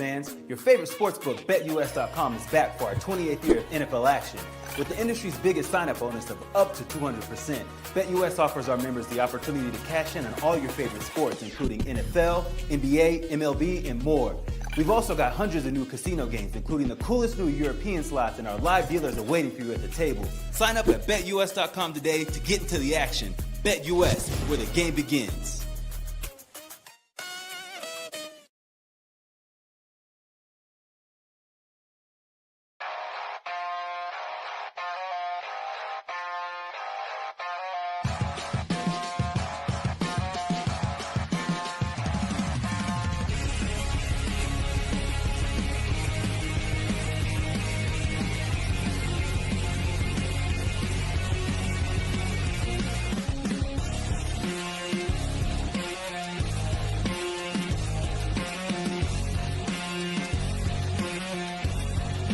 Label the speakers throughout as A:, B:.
A: fans, your favorite sportsbook, BetUS.com, is back for our 28th year of NFL action. With the industry's biggest sign-up bonus of up to 200%, BetUS offers our members the opportunity to cash in on all your favorite sports, including NFL, NBA, MLB, and more. We've also got hundreds of new casino games, including the coolest new European slots, and our live dealers are waiting for you at the table. Sign up at BetUS.com today to get into the action. BetUS, where the game begins.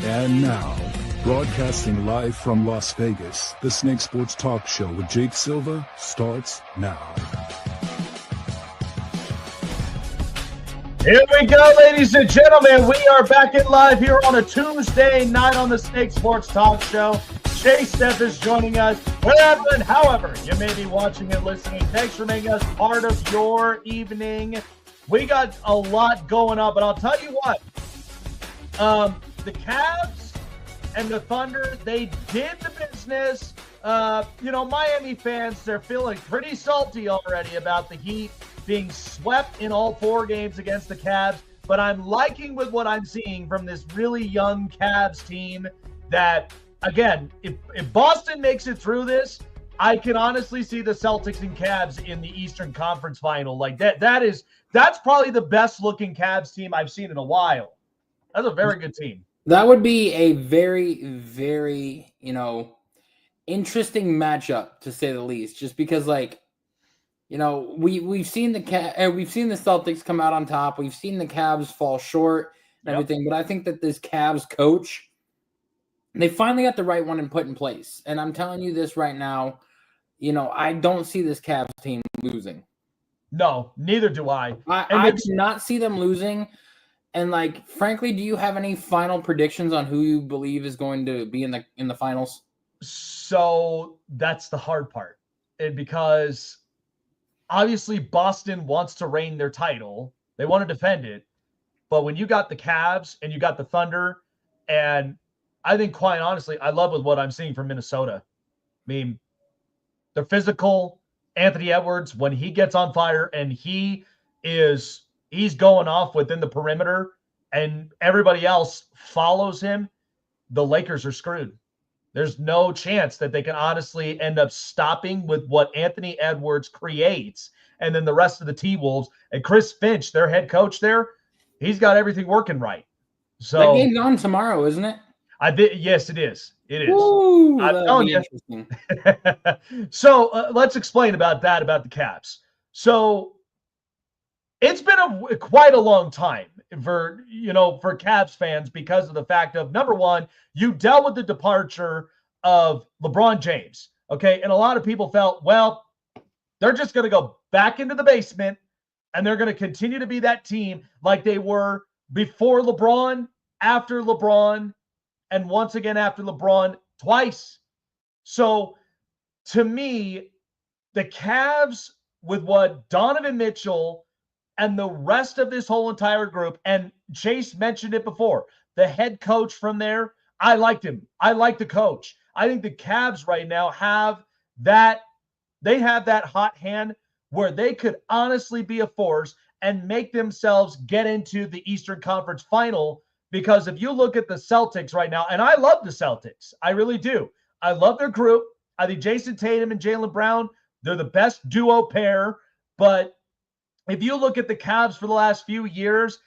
B: And now, broadcasting live from Las Vegas, the Snake Sports Talk Show with Jake Silva starts now.
C: Here we go, ladies and gentlemen. We are back in live here on a Tuesday night on the Snake Sports Talk Show. Chase Steph is joining us wherever and however you may be watching and listening. Thanks for making us part of your evening. We got a lot going on, but I'll tell you what. The Cavs and the Thunder, they did the business. Miami fans, they're feeling pretty salty already about the Heat being swept in all four games against the Cavs. But I'm liking with what I'm seeing from this really young Cavs team that, again, if Boston makes it through this, I can honestly see the Celtics and Cavs in the Eastern Conference Final. Like that's probably the best looking Cavs team I've seen in a while. That's a very good team.
D: That would be a very, very, interesting matchup to say the least. Just because, we've seen the Celtics come out on top. We've seen the Cavs fall short and everything. But I think that this Cavs coach, they finally got the right one and put in place. And I'm telling you this right now, I don't see this Cavs team losing.
C: No, neither do I.
D: I do not see them losing. And frankly, do you have any final predictions on who you believe is going to be in the finals?
C: So that's the hard part, because obviously Boston wants to reign their title. They want to defend it. But when you got the Cavs and you got the Thunder, and I think quite honestly, I love with what I'm seeing from Minnesota. I mean, they're physical. Anthony Edwards, when he gets on fire and he's going off within the perimeter and everybody else follows him, the Lakers are screwed. There's no chance that they can honestly end up stopping with what Anthony Edwards creates. And then the rest of the T-Wolves and Chris Finch, their head coach there, he's got everything working right. So
D: that game's on tomorrow, isn't it?
C: Yes, it is. It is.
D: Ooh,
C: I'm telling you. So let's explain about the Cavs. So it's been quite a long time for Cavs fans because of the fact of, number one, you dealt with the departure of LeBron James. Okay. And a lot of people felt, well, they're just going to go back into the basement and they're going to continue to be that team like they were before LeBron, after LeBron, and once again after LeBron twice. So to me, the Cavs, with what Donovan Mitchell and the rest of this whole entire group, and Chase mentioned it before, the head coach from there, I liked him. I like the coach. I think the Cavs right now have that hot hand where they could honestly be a force and make themselves get into the Eastern Conference Final. Because if you look at the Celtics right now, and I love the Celtics, I really do. I love their group. I think Jason Tatum and Jaylen Brown, they're the best duo pair. But if you look at the Cavs for the last few years,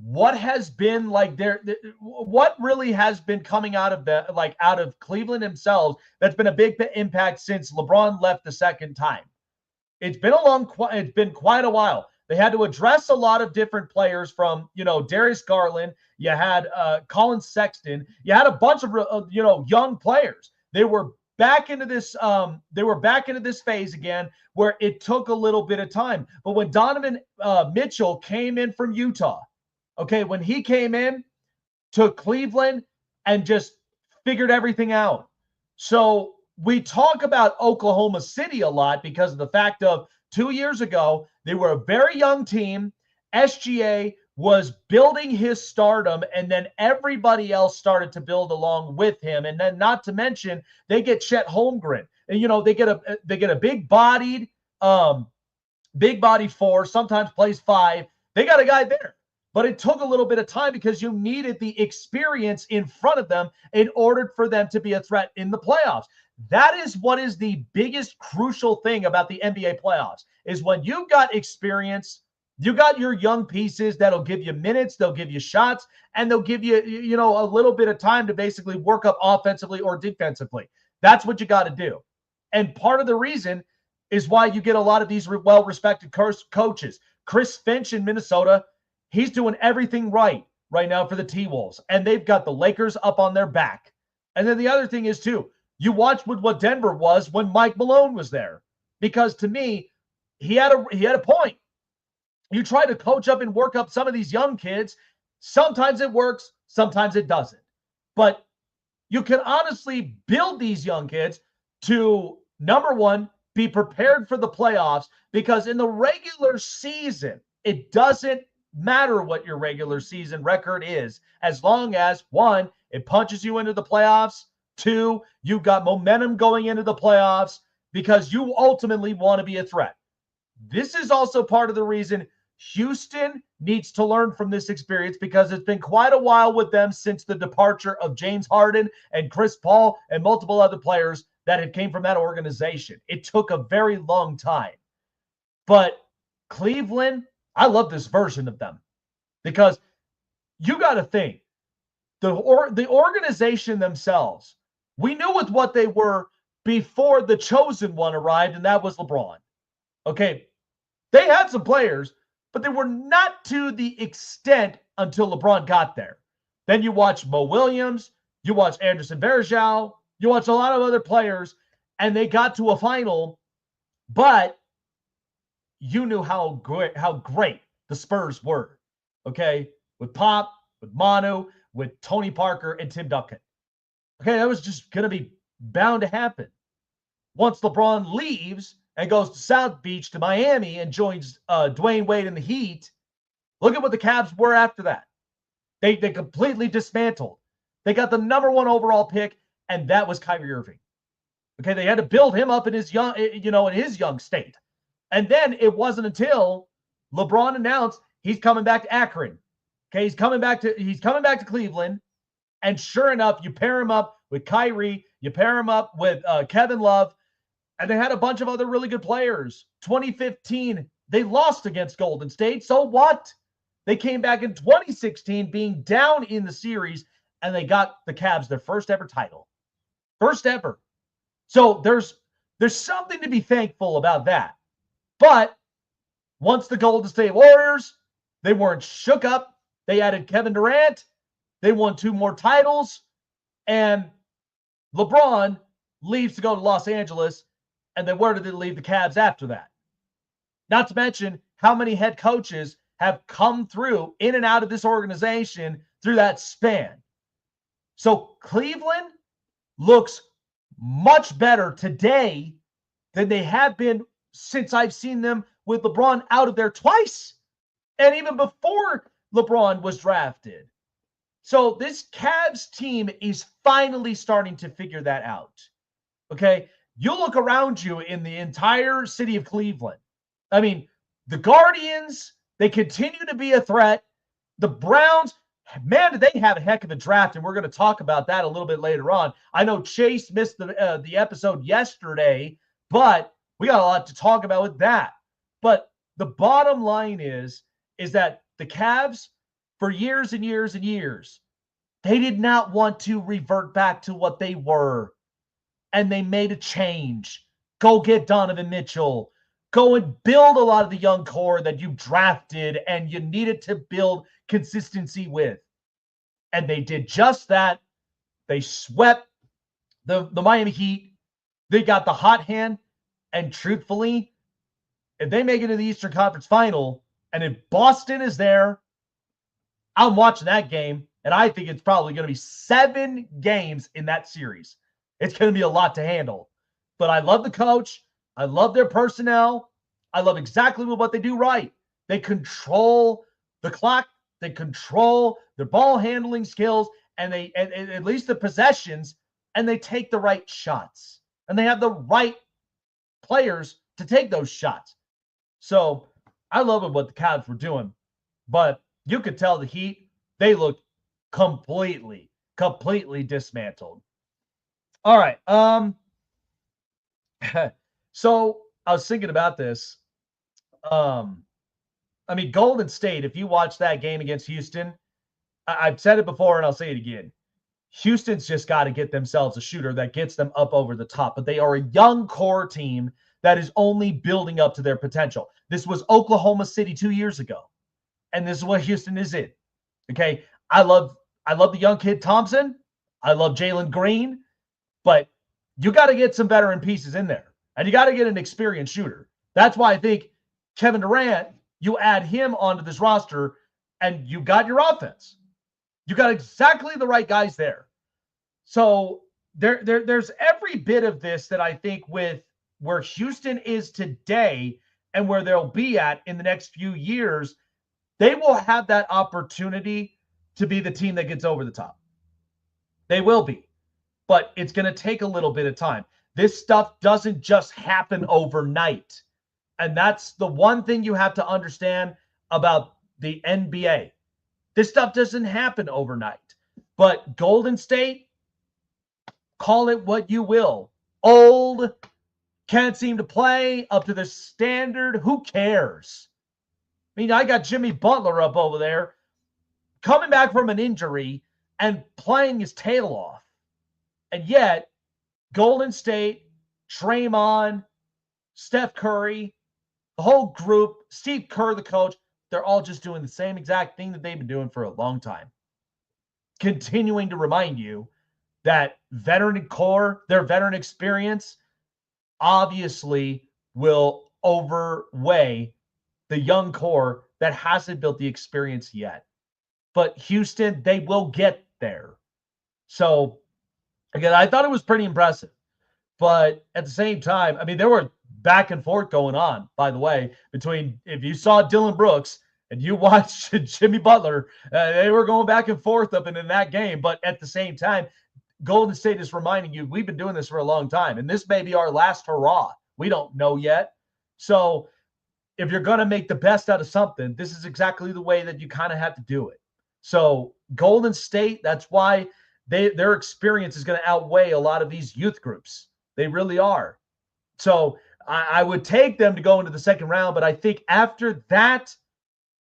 C: what has been what really has been coming out of Cleveland themselves that's been a big impact since LeBron left the second time? It's been quite a while. They had to address a lot of different players from, Darius Garland. You had Colin Sexton. You had a bunch of, young players. They were back into this. They were back into this phase again, where it took a little bit of time. But when Donovan Mitchell came in from Utah, Okay, when he came in to Cleveland and just figured everything out. So we talk about Oklahoma City a lot because of the fact of 2 years ago, they were a very young team. SGA was building his stardom, and then everybody else started to build along with him. And then, not to mention, they get Chet Holmgren, and they get a big-bodied four, sometimes plays five. They got a guy there. But it took a little bit of time because you needed the experience in front of them in order for them to be a threat in the playoffs. That is what is the biggest crucial thing about the NBA playoffs, is when you've got experience, you got your young pieces that'll give you minutes, they'll give you shots, and they'll give you, a little bit of time to basically work up offensively or defensively. That's what you got to do. And part of the reason is why you get a lot of these well-respected coaches. Chris Finch in Minnesota, he's doing everything right now for the T-Wolves, and they've got the Lakers up on their back. And then the other thing is, too, you watch what Denver was when Mike Malone was there, because to me, he had a point. You try to coach up and work up some of these young kids. Sometimes it works, sometimes it doesn't. But you can honestly build these young kids to, number one, be prepared for the playoffs, because in the regular season, it doesn't matter what your regular season record is, as long as, one, it punches you into the playoffs, two, you've got momentum going into the playoffs because you ultimately want to be a threat. This is also part of the reason Houston needs to learn from this experience, because it's been quite a while with them since the departure of James Harden and Chris Paul and multiple other players that had came from that organization. It took a very long time. But Cleveland, I love this version of them, because you got to think, the organization themselves, we knew with what they were before the chosen one arrived, and that was LeBron. Okay, they had some players, but they were not to the extent until LeBron got there. Then you watch Mo Williams, you watch Anderson Varejao, you watch a lot of other players, and they got to a final, but you knew how great the Spurs were, okay? With Pop, with Manu, with Tony Parker, and Tim Duncan. Okay, that was just going to be bound to happen. Once LeBron leaves and goes to South Beach to Miami and joins Dwayne Wade in the Heat, look at what the Cavs were after that. They completely dismantled. They got the number 1 overall pick, and that was Kyrie Irving. Okay, they had to build him up in his young state. And then it wasn't until LeBron announced he's coming back to Akron. Okay, he's coming back to Cleveland. And sure enough, you pair him up with Kyrie, you pair him up with Kevin Love, and they had a bunch of other really good players. 2015, they lost against Golden State. So what? They came back in 2016 being down in the series, and they got the Cavs their first ever title. First ever. So there's something to be thankful about that. But once the Golden State Warriors, they weren't shook up. They added Kevin Durant. They won 2 more titles. And LeBron leaves to go to Los Angeles. And then where did they leave the Cavs after that? Not to mention how many head coaches have come through in and out of this organization through that span. So Cleveland looks much better today than they have been since I've seen them with LeBron out of there twice. And even before LeBron was drafted. So this Cavs team is finally starting to figure that out. Okay? You look around you in the entire city of Cleveland. I mean, the Guardians, they continue to be a threat. The Browns, man, did they have a heck of a draft, and we're going to talk about that a little bit later on. I know Chase missed the episode yesterday, but we got a lot to talk about with that. But the bottom line is that the Cavs, for years and years and years, they did not want to revert back to what they were. And they made a change. Go get Donovan Mitchell. Go and build a lot of the young core that you drafted and you needed to build consistency with. And they did just that. They swept the Miami Heat. They got the hot hand. And truthfully, if they make it to the Eastern Conference Final, and if Boston is there, I'm watching that game, and I think it's probably going to be 7 games in that series. It's going to be a lot to handle. But I love the coach. I love their personnel. I love exactly what they do right. They control the clock. They control their ball handling skills, and at least the possessions, and they take the right shots. And they have the right players to take those shots. So I love what the Cavs were doing. But you could tell the Heat, they looked completely dismantled. All right. So I was thinking about this. I mean, Golden State, if you watch that game against Houston, I've said it before and I'll say it again. Houston's just got to get themselves a shooter that gets them up over the top. But they are a young core team that is only building up to their potential. This was Oklahoma City 2 years ago. And this is what Houston is in. Okay. I love the young kid Thompson. I love Jalen Green. But you got to get some veteran pieces in there. And you got to get an experienced shooter. That's why I think Kevin Durant, you add him onto this roster, and you got your offense. You got exactly the right guys there. So there's every bit of this that I think with where Houston is today and where they'll be at in the next few years, they will have that opportunity to be the team that gets over the top. They will be. But it's going to take a little bit of time. This stuff doesn't just happen overnight. And that's the one thing you have to understand about the NBA. This stuff doesn't happen overnight. But Golden State, call it what you will. Old, can't seem to play up to the standard. Who cares? I mean, I got Jimmy Butler up over there coming back from an injury and playing his tail off. And yet, Golden State, Draymond, Steph Curry, the whole group, Steve Kerr, the coach, they're all just doing the same exact thing that they've been doing for a long time. Continuing to remind you that veteran core, their veteran experience, obviously will overweigh the young core that hasn't built the experience yet. But Houston, they will get there. So, again, I thought it was pretty impressive. But at the same time, I mean, there were back and forth going on, by the way, between if you saw Dylan Brooks and you watched Jimmy Butler, they were going back and forth up in that game. But at the same time, Golden State is reminding you, we've been doing this for a long time, and this may be our last hurrah. We don't know yet. So if you're going to make the best out of something, this is exactly the way that you kind of have to do it. So Golden State, that's why their experience is going to outweigh a lot of these youth groups. They really are. So I would take them to go into the second round, but I think after that,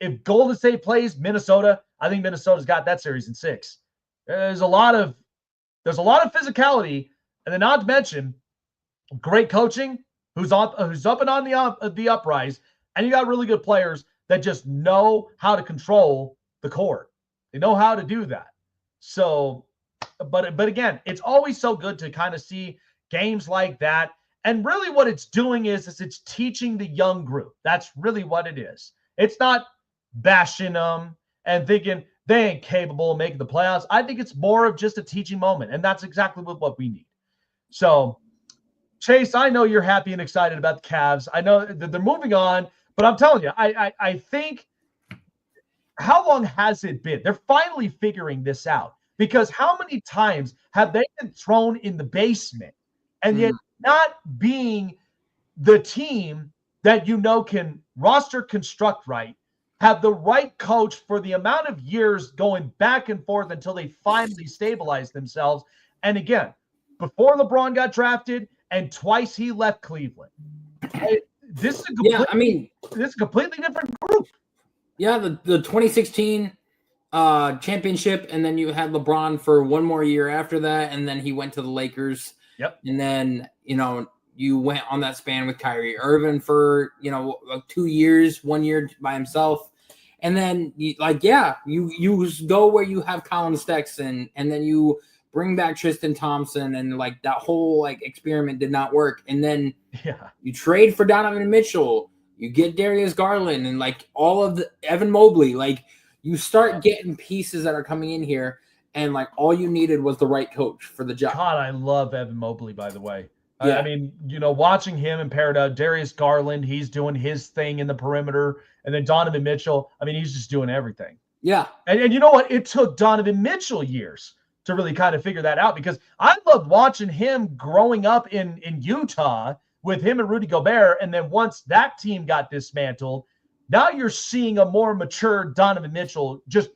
C: if Golden State plays Minnesota, I think Minnesota's got that series in 6. There's a lot of physicality, and then not to mention great coaching, who's up and on the uprise, and you got really good players that just know how to control the court. They know how to do that. So, but again, it's always so good to kind of see games like that. And really what it's doing is it's teaching the young group. That's really what it is. It's not bashing them and thinking they ain't capable of making the playoffs. I think it's more of just a teaching moment, and that's exactly what we need. So, Chase, I know you're happy and excited about the Cavs. I know that they're moving on, but I'm telling you, I think how long has it been? They're finally figuring this out, because how many times have they been thrown in the basement and yet not being the team that can roster construct right, have the right coach for the amount of years going back and forth until they finally stabilize themselves. And again, before LeBron got drafted and twice he left Cleveland. This is a completely different group.
D: Yeah, the 2016 championship, and then you had LeBron for one more year after that, and then he went to the Lakers.
C: Yep.
D: And then, you went on that span with Kyrie Irving for, 2 years, 1 year by himself. And then, you go where you have Colin Sexton, and then you bring back Tristan Thompson, and, that whole, experiment did not work. And then you trade for Donovan Mitchell. You get Darius Garland and, all of the Evan Mobley. You start getting pieces that are coming in here, and like all you needed was the right coach for the job.
C: God, I love Evan Mobley, by the way.
D: Yeah.
C: I mean, watching him and paired up, Darius Garland, he's doing his thing in the perimeter. And then Donovan Mitchell, I mean, he's just doing everything.
D: Yeah.
C: And you know what? It took Donovan Mitchell years to really kind of figure that out, because I loved watching him growing up in Utah with him and Rudy Gobert. And then once that team got dismantled, now you're seeing a more mature Donovan Mitchell just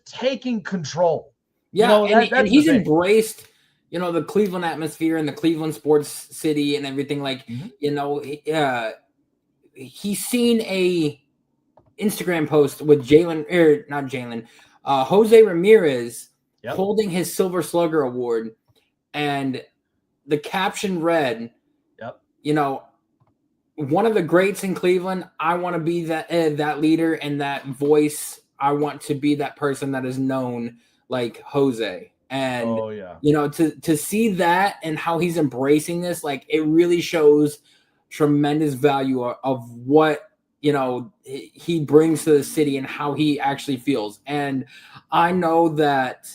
C: taking control.
D: Yeah, and he's embraced, the Cleveland atmosphere and the Cleveland sports city and everything. Like, he's seen a Instagram post with Jose Ramirez holding his Silver Slugger Award, and the caption read, one of the greats in Cleveland. I want to be that leader and that voice. I want to be that person that is known like Jose. And, to see that and how he's embracing this, like, it really shows tremendous value of what, he brings to the city and how he actually feels. And I know that,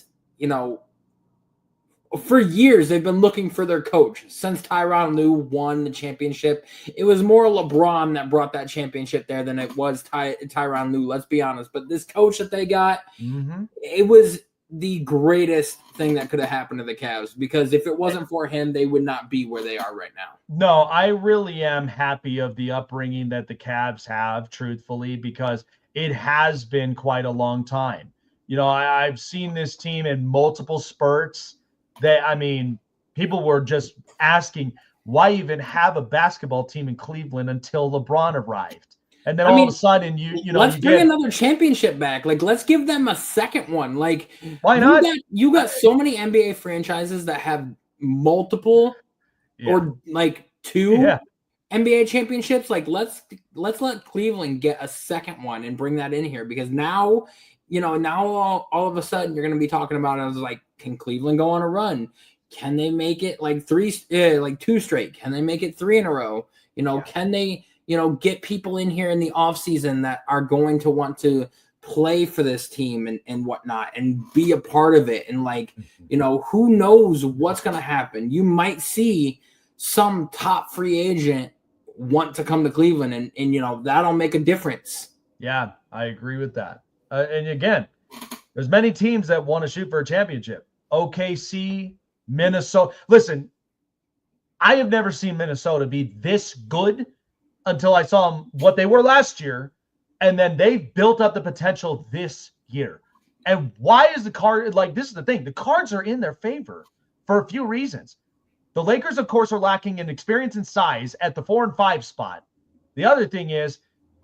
D: for years they've been looking for their coach since Tyronn Lue won the championship. It was more LeBron that brought that championship there than it was Tyronn Lue, let's be honest. But this coach that they got, it was the greatest thing that could have happened to the Cavs, because if it wasn't for him, they would not be where they are right now.
C: No, I really am happy of the upbringing that the Cavs have, truthfully, because it has been quite a long time. I've seen this team in multiple spurts. People were just asking, why even have a basketball team in Cleveland until LeBron arrived? And then all of a sudden,
D: let's bring another championship back. Like, let's give them a second one. Like,
C: why not?
D: You got so many NBA franchises that have multiple or like two NBA championships. Like, let's let Cleveland get a second one and bring that in here, because now, all of a sudden you're going to be talking about it as like, can Cleveland go on a run? Can they make it like two straight? Can they make it 3 in a row? Can they, get people in here in the offseason that are going to want to play for this team and whatnot and be a part of it? And like, who knows what's going to happen? You might see some top free agent want to come to Cleveland and that'll make a difference.
C: Yeah, I agree with that. And again, there's many teams that want to shoot for a championship. OKC, Minnesota. Listen, I have never seen Minnesota be this good until I saw them what they were last year, and then they've built up the potential this year. And why is the card like this? Is the thing. The cards are in their favor for a few reasons. The Lakers, of course, are lacking in experience and size at the 4 and 5 spot. The other thing is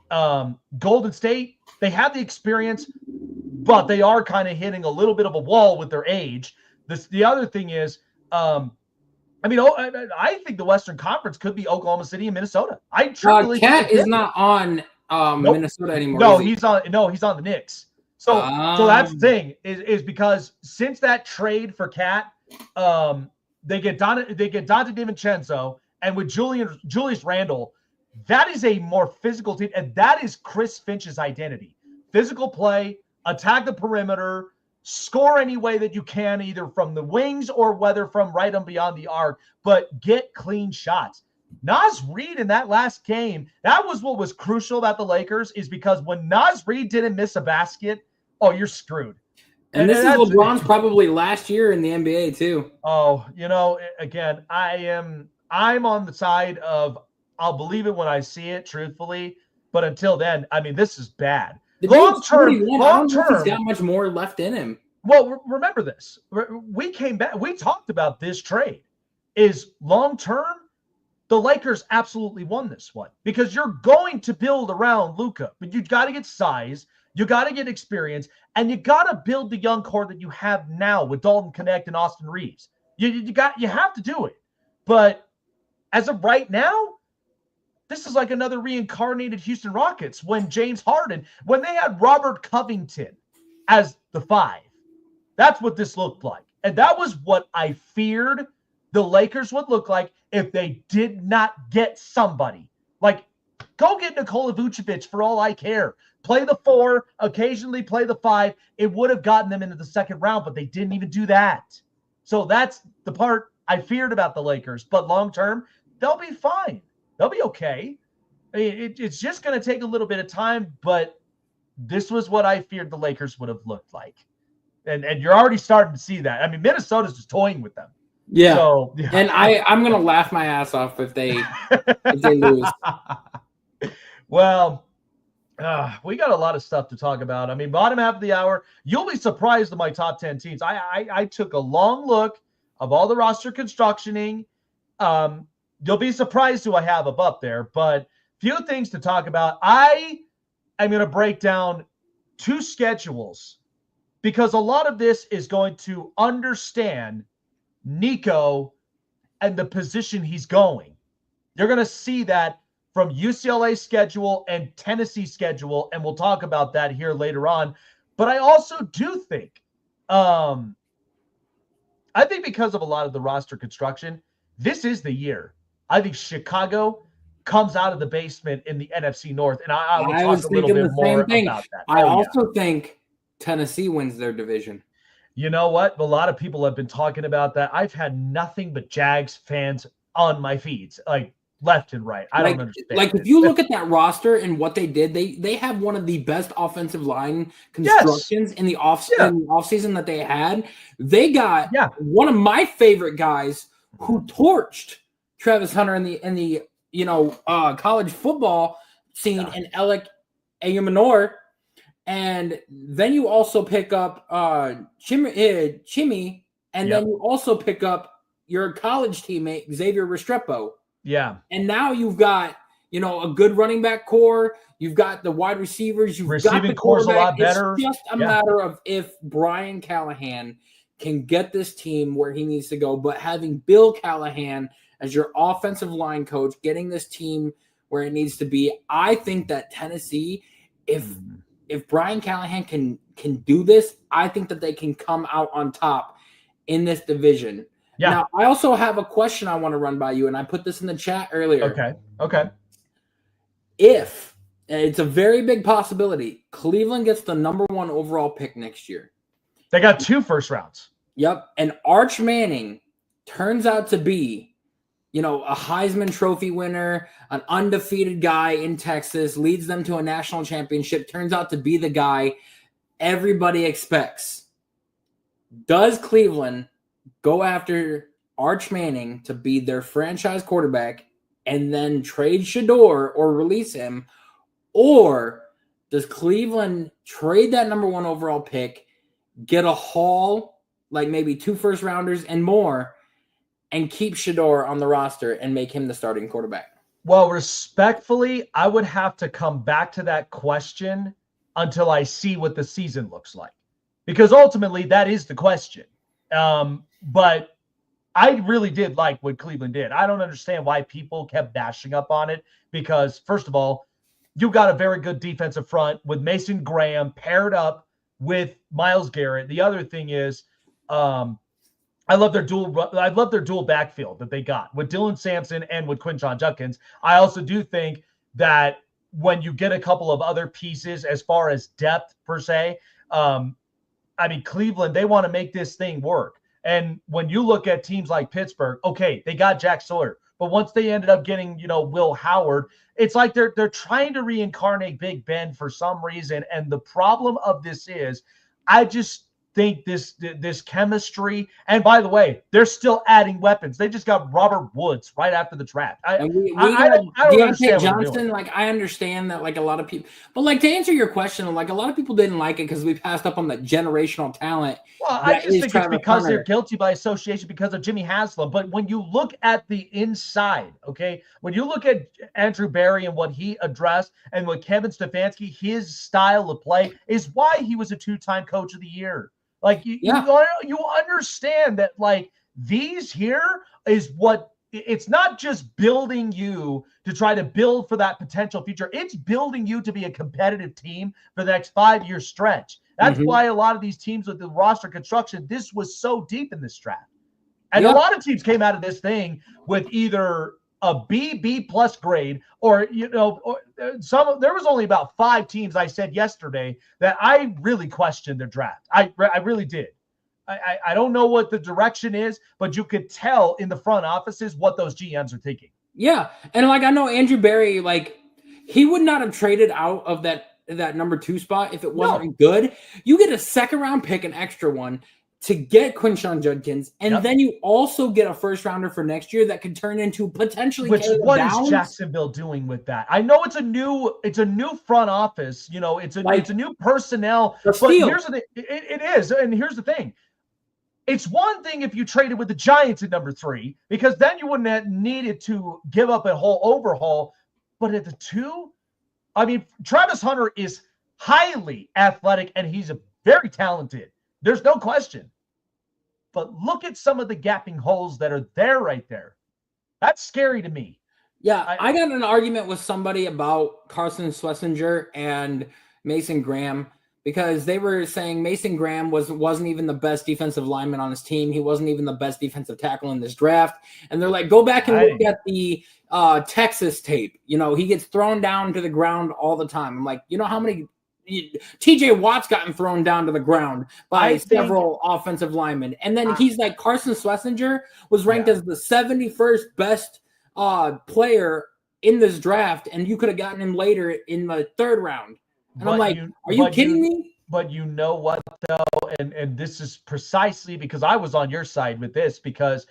C: Golden State, they have the experience, but they are kind of hitting a little bit of a wall with their age. The other thing is, I think the Western Conference could be Oklahoma City and Minnesota. I truly
D: Cat is not on Minnesota anymore.
C: No, he's on the Knicks. So that's the thing is because since that trade for Cat, they get Dante DiVincenzo, and with Julius Randle, that is a more physical team, and that is Chris Finch's identity. Physical play, attack the perimeter, score any way that you can, either from the wings or whether from right and beyond the arc, but get clean shots. Naz Reid in that last game, that was what was crucial about the Lakers, is because when Naz Reid didn't miss a basket, oh, you're screwed.
D: And this is LeBron's probably last year in the NBA too.
C: Oh, again, I'm on the side of I'll believe it when I see it, truthfully. But until then, this is bad. Long term,
D: he's got much more left in him.
C: Well, remember this. We came back. We talked about this trade. Is long term, the Lakers absolutely won this one, because you're going to build around Luka, but you got to get size, you got to get experience, and you got to build the young core that you have now with Dalton Connect and Austin Reeves. You have to do it. But as of right now, this is like another reincarnated Houston Rockets when they had Robert Covington as the 5. That's what this looked like. And that was what I feared the Lakers would look like if they did not get somebody. Like, Go get Nikola Vucevic for all I care. Play the 4, occasionally play the 5. It would have gotten them into the second round, but they didn't even do that. So that's the part I feared about the Lakers. But long term, they'll be fine. They'll be okay. I mean, it's just going to take a little bit of time, but this was what I feared the Lakers would have looked like. And you're already starting to see that. I mean, Minnesota's just toying with them.
D: Yeah.
C: So,
D: and I'm going to laugh my ass off if they lose.
C: Well, we got a lot of stuff to talk about. I mean, bottom half of the hour, you'll be surprised at my top 10 teams. I took a long look of all the roster constructioning. You'll be surprised who I have up there, but few things to talk about. I am going to break down 2 schedules because a lot of this is going to understand Nico and the position he's going. You're going to see that from UCLA schedule and Tennessee schedule, and we'll talk about that here later on. But I also do think, I think because of a lot of the roster construction, this is the year. I think Chicago comes out of the basement in the NFC North, and I will talk a little bit more about that.
D: I also think Tennessee wins their division.
C: You know what? A lot of people have been talking about that. I've had nothing but Jags fans on my feeds, like left and right. I don't understand.
D: Like if you look at that roster and what they did, they have one of the best offensive line constructions in the offseason that they had. They got one of my favorite guys who torched Travis Hunter in the college football scene in Alec Ayumanor. And then you also pick up Chimmy, and then you also pick up your college teammate, Xavier Restrepo.
C: Yeah.
D: And now you've got, a good running back core. You've got the wide receivers. You've got the
C: core's a lot better.
D: It's just a matter of if Brian Callahan can get this team where he needs to go. But having Bill Callahan as your offensive line coach, getting this team where it needs to be, I think that Tennessee, if Brian Callahan can do this, I think that they can come out on top in this division. Yeah. Now, I also have a question I want to run by you, and I put this in the chat earlier.
C: Okay.
D: If, and it's a very big possibility, Cleveland gets the number 1 overall pick next year.
C: They got 2 first rounds.
D: Yep. And Arch Manning turns out to be, a Heisman Trophy winner, an undefeated guy in Texas, leads them to a national championship, turns out to be the guy everybody expects. Does Cleveland go after Arch Manning to be their franchise quarterback and then trade Shedeur or release him? Or does Cleveland trade that number 1 overall pick, get a haul, like maybe 2 first rounders and more, and keep Shedeur on the roster and make him the starting quarterback?
C: Well, respectfully, I would have to come back to that question until I see what the season looks like, because ultimately that is the question. But I really did like what Cleveland did. I don't understand why people kept bashing up on it, because first of all, you got a very good defensive front with Mason Graham paired up with Myles Garrett. The other thing is, I love their dual backfield that they got with Dylan Sampson and with Quinshon Judkins. I also do think that when you get a couple of other pieces as far as depth per se, Cleveland, they want to make this thing work. And when you look at teams like Pittsburgh, okay, they got Jack Sawyer, but once they ended up getting, Will Howard, it's like they're trying to reincarnate Big Ben for some reason. And the problem of this is, I just think this chemistry, and by the way, they're still adding weapons. They just got Robert Woods right after the draft. I don't understand
D: Johnson. Like, I understand that, like, a lot of people, but like, to answer your question, like, a lot of people didn't like it because we passed up on that generational talent.
C: Well, I just think it's because they're guilty by association because of Jimmy Haslam. But when you look at the inside, okay, when you look at Andrew Berry and what he addressed, and what Kevin Stefanski, his style of play is why he was a 2-time coach of the year. Like, you understand that, like, these here is what it's not just building you to try to build for that potential future. It's building you to be a competitive team for the next 5-year stretch. That's why a lot of these teams with the roster construction, this was so deep in this draft. And a lot of teams came out of this thing with either a B plus grade, or there was only about 5 teams I said yesterday that I really questioned their draft. I really did. I don't know what the direction is, but you could tell in the front offices what those GMs are thinking.
D: Yeah, and like I know Andrew Berry, like he would not have traded out of that number 2 spot if it wasn't good. You get a second round pick, an extra one, to get Quinshon Judkins, and then you also get a first rounder for next year that could turn into potentially.
C: Which what is Jacksonville doing with that? I know it's a new front office. It's a new personnel. But here's the thing. It is, and here's the thing. It's one thing if you traded with the Giants at number 3, because then you wouldn't have needed to give up a whole overhaul. But at the 2, I mean, Travis Hunter is highly athletic and he's very talented. There's no question. But look at some of the gapping holes that are there right there. That's scary to me.
D: Yeah, I got in an argument with somebody about Carson Schlesinger and Mason Graham because they were saying Mason Graham wasn't even the best defensive lineman on his team. He wasn't even the best defensive tackle in this draft. And they're like, go back and look at the Texas tape. He gets thrown down to the ground all the time. I'm like, how many TJ Watt's gotten thrown down to the ground by several offensive linemen. And then he's like, Carson Schlesinger was ranked as the 71st best player in this draft, and you could have gotten him later in the 3rd round. And I'm like, are you kidding me?
C: But you know what, though? And this is precisely because I was on your side with this, because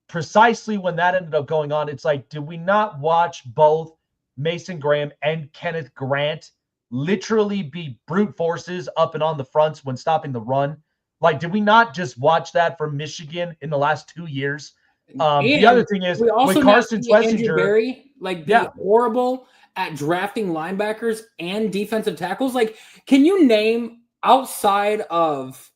C: precisely when that ended up going on, it's like, did we not watch both Mason Graham and Kenneth Grant literally be brute forces up and on the fronts when stopping the run? Like, did we not just watch that from Michigan in the last 2 years? The other thing is, with Carson Schlesinger,
D: Berry, horrible at drafting linebackers and defensive tackles. Like, can you name outside of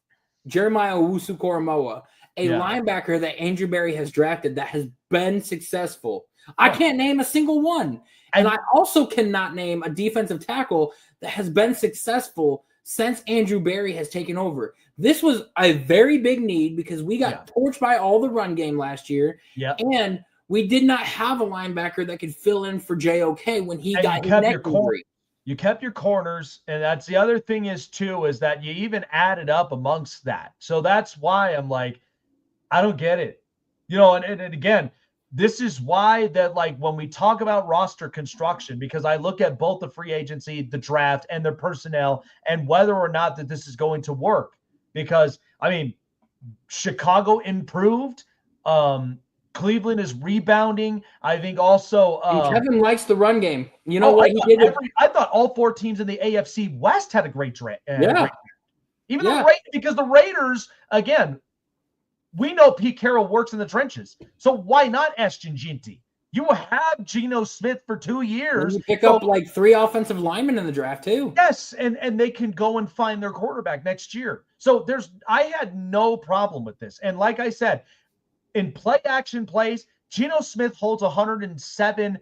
D: Jeremiah Owusu-Koramoah a linebacker that Andrew Berry has drafted that has been successful? I can't name a single one. And I also cannot name a defensive tackle that has been successful since Andrew Berry has taken over. This was a very big need because we got torched by all the run game last year. Yeah. And we did not have a linebacker that could fill in for JOK when he got his neck injury.
C: You kept your corners, and that's the other thing is that you even added up amongst that. So that's why I'm like, I don't get it. And again, this is why that, like, when we talk about roster construction, because I look at both the free agency, the draft, and their personnel, and whether or not that this is going to work. Because, I mean, Chicago improved. Cleveland is rebounding. I think also
D: Kevin likes the run game. What he did?
C: I thought all 4 teams in the AFC West had a great draft. Even the Raiders, because the Raiders, again, we know Pete Carroll works in the trenches. So why not Ashton Ginty? You have Geno Smith for 2 years.
D: You pick up like 3 offensive linemen in the draft too.
C: Yes, and they can go and find their quarterback next year. So I had no problem with this. And like I said, in play action plays, Geno Smith holds 107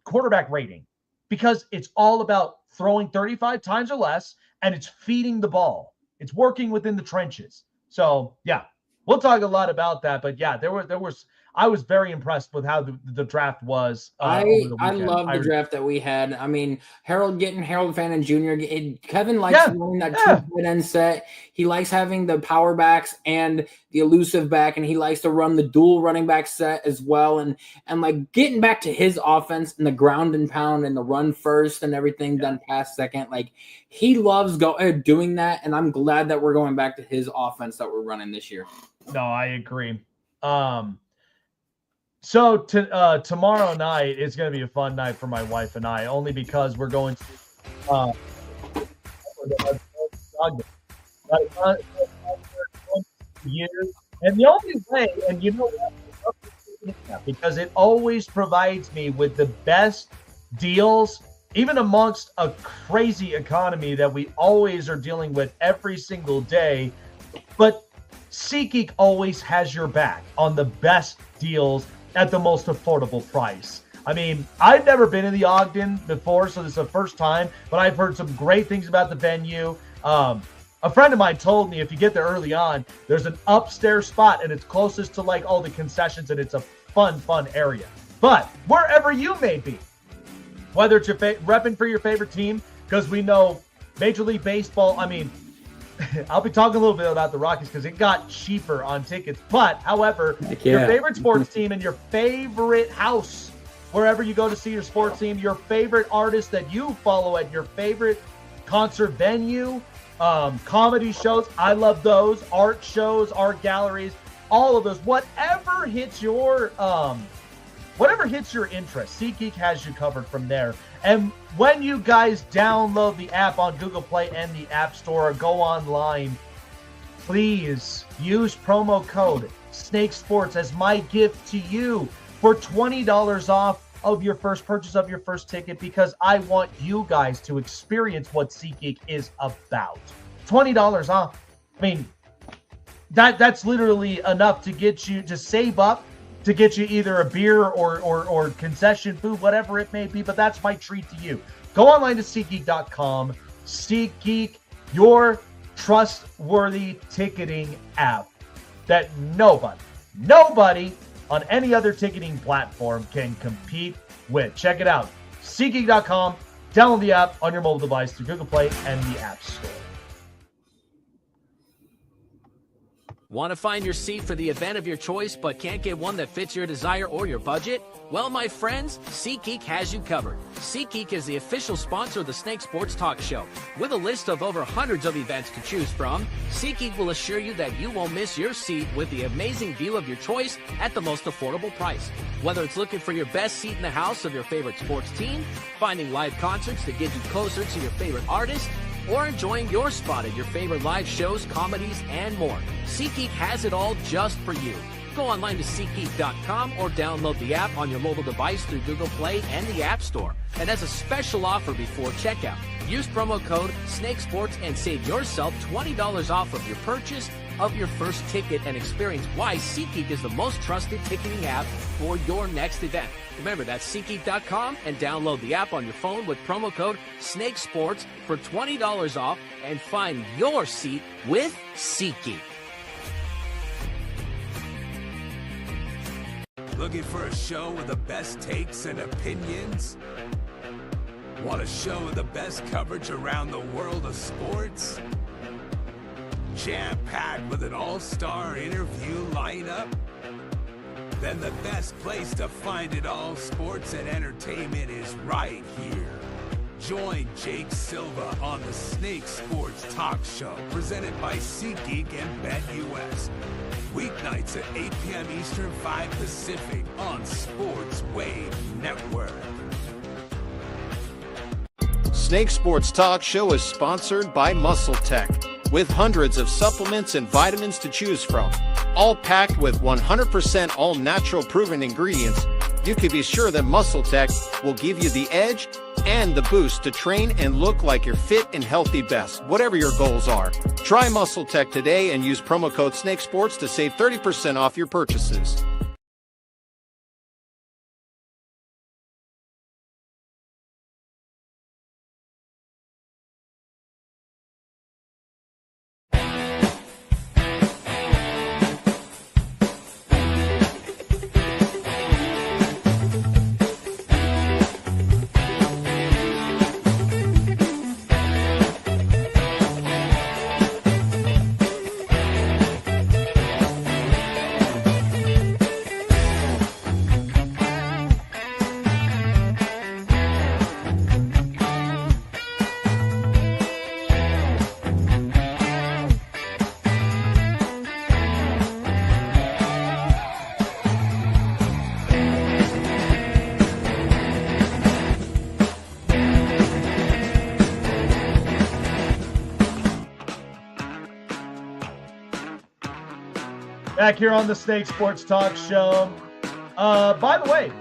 C: quarterback rating because it's all about throwing 35 times or less, and it's feeding the ball. It's working within the trenches. So we'll talk a lot about that. But I was very impressed with how the draft was.
D: I love the draft that we had. I mean, Harold Fannin Jr. Kevin likes running that 2 end set. He likes having the power backs and the elusive back, and he likes to run the dual running back set as well. And like getting back to his offense and the ground and pound and the run first and everything done pass second. Like he loves doing that, and I'm glad that we're going back to his offense that we're running this year.
C: No, I agree. So tomorrow night is going to be a fun night for my wife and I, only because we're going to years. And the only way, and you know what, because it always provides me with the best deals, even amongst a crazy economy that we always are dealing with every single day. But SeatGeek always has your back on the best deals at the most affordable price. I mean, I've never been in the Ogden before, so this is the first time, but I've heard some great things about the venue. A friend of mine told me if you get there early on, there's an upstairs spot, and it's closest to like all the concessions, and it's a fun area. But wherever you may be, whether it's your repping for your favorite team, because we know Major League Baseball, I mean, I'll be talking a little bit about the Rockies because it got cheaper on tickets. But, however, your favorite sports team and your favorite house, wherever you go to see your sports team, your favorite artist that you follow at your favorite concert venue, comedy shows, I love those, art shows, art galleries, all of those, whatever hits your interest, SeatGeek has you covered from there. And when you guys download the app on Google Play and the App Store, or go online, please use promo code Snake Sports as my gift to you for $20 off of your first purchase of your first ticket, because I want you guys to experience what SeatGeek is about. $20 off. I mean, that's literally enough to get you to save up, to get you either a beer or concession food, whatever it may be. But that's my treat to you. Go online to SeatGeek.com. SeatGeek, your trustworthy ticketing app that nobody on any other ticketing platform can compete with. Check it out. SeatGeek.com. Download the app on your mobile device through Google Play and the App Store.
E: Want to find your seat for the event of your choice but can't get one that fits your desire or your budget? Well, my friends, SeatGeek has you covered. SeatGeek is the official sponsor of the Snake Sports Talk Show. With a list of over hundreds of events to choose from, SeatGeek will assure you that you won't miss your seat with the amazing view of your choice at the most affordable price. Whether it's looking for your best seat in the house of your favorite sports team, finding live concerts that get you closer to your favorite artist, or enjoying your spot at your favorite live shows, comedies, and more, SeatGeek has it all just for you. Go online to SeatGeek.com or download the app on your mobile device through Google Play and the App Store. And as a special offer before checkout, use promo code SNAKESPORTS and save yourself $20 off of your purchase of your first ticket, and experience why SeatGeek is the most trusted ticketing app for your next event. Remember, that's SeatGeek.com, and download the app on your phone with promo code SNAKESPORTS for $20 off and find your seat with SeatGeek.
F: Looking for a show with the best takes and opinions? Want a show with the best coverage around the world of sports? Jam-packed with an all-star interview lineup? Then the best place to find it all, sports and entertainment, is right here. Join Jake Silva on the Snake Sports Talk Show, presented by SeatGeek and BetUS. Weeknights at 8 p.m. Eastern, 5 Pacific on Sports Wave Network.
G: Snake Sports Talk Show is sponsored by Muscle Tech, with hundreds of supplements and vitamins to choose from, all packed with 100% all-natural proven ingredients. You can be sure that Muscle Tech will give you the edge and the boost to train and look like your fit and healthy best, whatever your goals are. Try Muscle Tech today and use promo code SNAKESPORTS to save 30% off your purchases.
C: Back here on the Snake Sports Talk Show. By the way,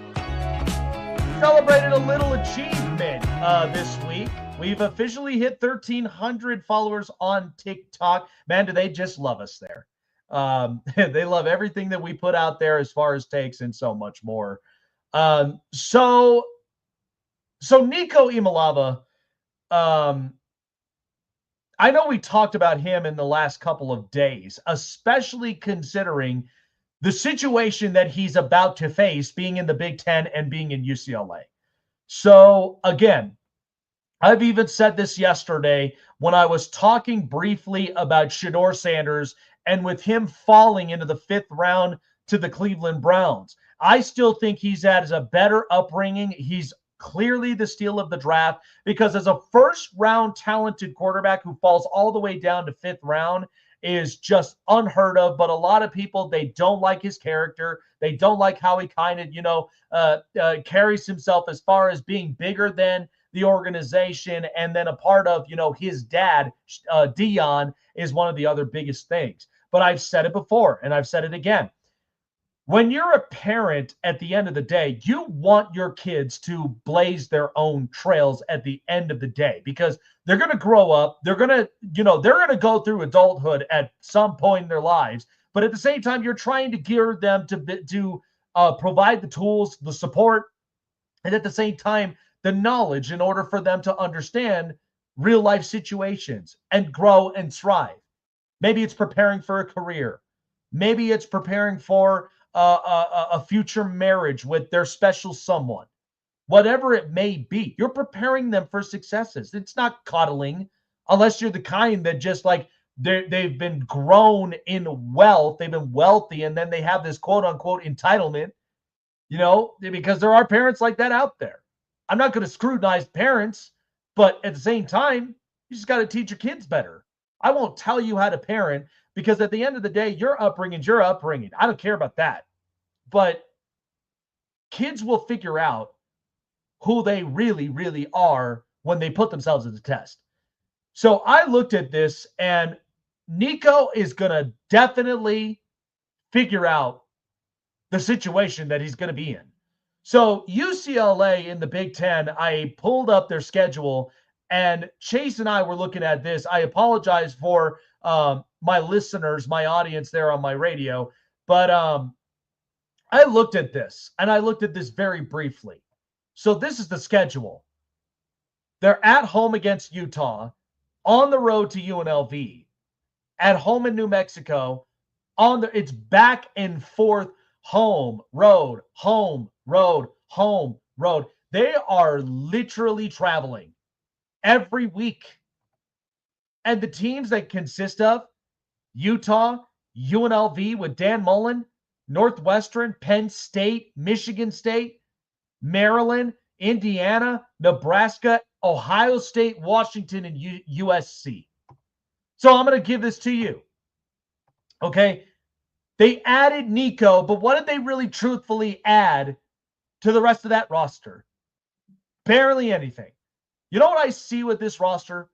C: celebrated a little achievement this week. We've officially hit 1,300 followers on TikTok. Man, do they just love us there. They love everything that we put out there as far as takes and so much more. So Nico Imalava, I know we talked about him in the last couple of days, especially considering the situation that he's about to face being in the Big Ten and being in UCLA. So again, I've even said this yesterday when I was talking briefly about Shedeur Sanders and with him falling into the 5th round to the Cleveland Browns. I still think he's had a better upbringing. He's clearly the steal of the draft because as a first-round talented quarterback who falls all the way down to 5th round is just unheard of. But a lot of people, they don't like his character. They don't like how he kind of, carries himself as far as being bigger than the organization and then a part of, his dad, Dion, is one of the other biggest things. But I've said it before and I've said it again. When you're a parent, at the end of the day, you want your kids to blaze their own trails at the end of the day because they're going to grow up. They're going to, they're going to go through adulthood at some point in their lives. But at the same time, you're trying to gear them to provide the tools, the support, and at the same time, the knowledge in order for them to understand real life situations and grow and thrive. Maybe it's preparing for a career. Maybe it's preparing for a future marriage with their special someone. Whatever it may be, you're preparing them for successes. It's not coddling unless you're the kind that just like they've been grown in wealth. They've been wealthy and then they have this quote unquote entitlement, because there are parents like that out there. I'm not going to scrutinize parents, but at the same time, you just got to teach your kids better. I won't tell you how to parent because at the end of the day, your upbringing's your upbringing. I don't care about that. But kids will figure out who they really, really are when they put themselves to the test. So I looked at this, and Nico is going to definitely figure out the situation that he's going to be in. So UCLA in the Big Ten, I pulled up their schedule, and Chase and I were looking at this. I apologize for my listeners, my audience there on my radio, but I looked at this, and I looked at this very briefly. So this is the schedule. They're at home against Utah, on the road to UNLV, at home in New Mexico. It's back and forth, home, road, home, road, home, road. They are literally traveling every week. And the teams that consist of Utah, UNLV with Dan Mullen, Northwestern, Penn State, Michigan State, Maryland, Indiana, Nebraska, Ohio State, Washington, and USC. So I'm going to give this to you. Okay. They added Nico, but what did they really truthfully add to the rest of that roster? Barely anything. You know what I see with this roster?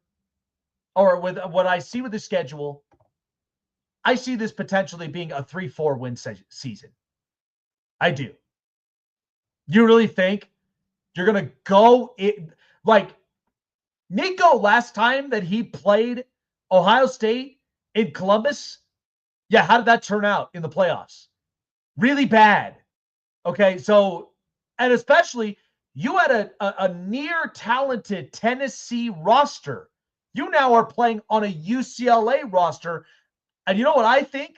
C: Or with what I see with the schedule? I see this potentially being a 3-4 win season. I do. You really think you're going to go in, like Nico last time that he played Ohio State in Columbus? Yeah, how did that turn out in the playoffs? Really bad. Okay, so, and especially you had a near talented Tennessee roster. You now are playing on a UCLA roster. And you know what I think?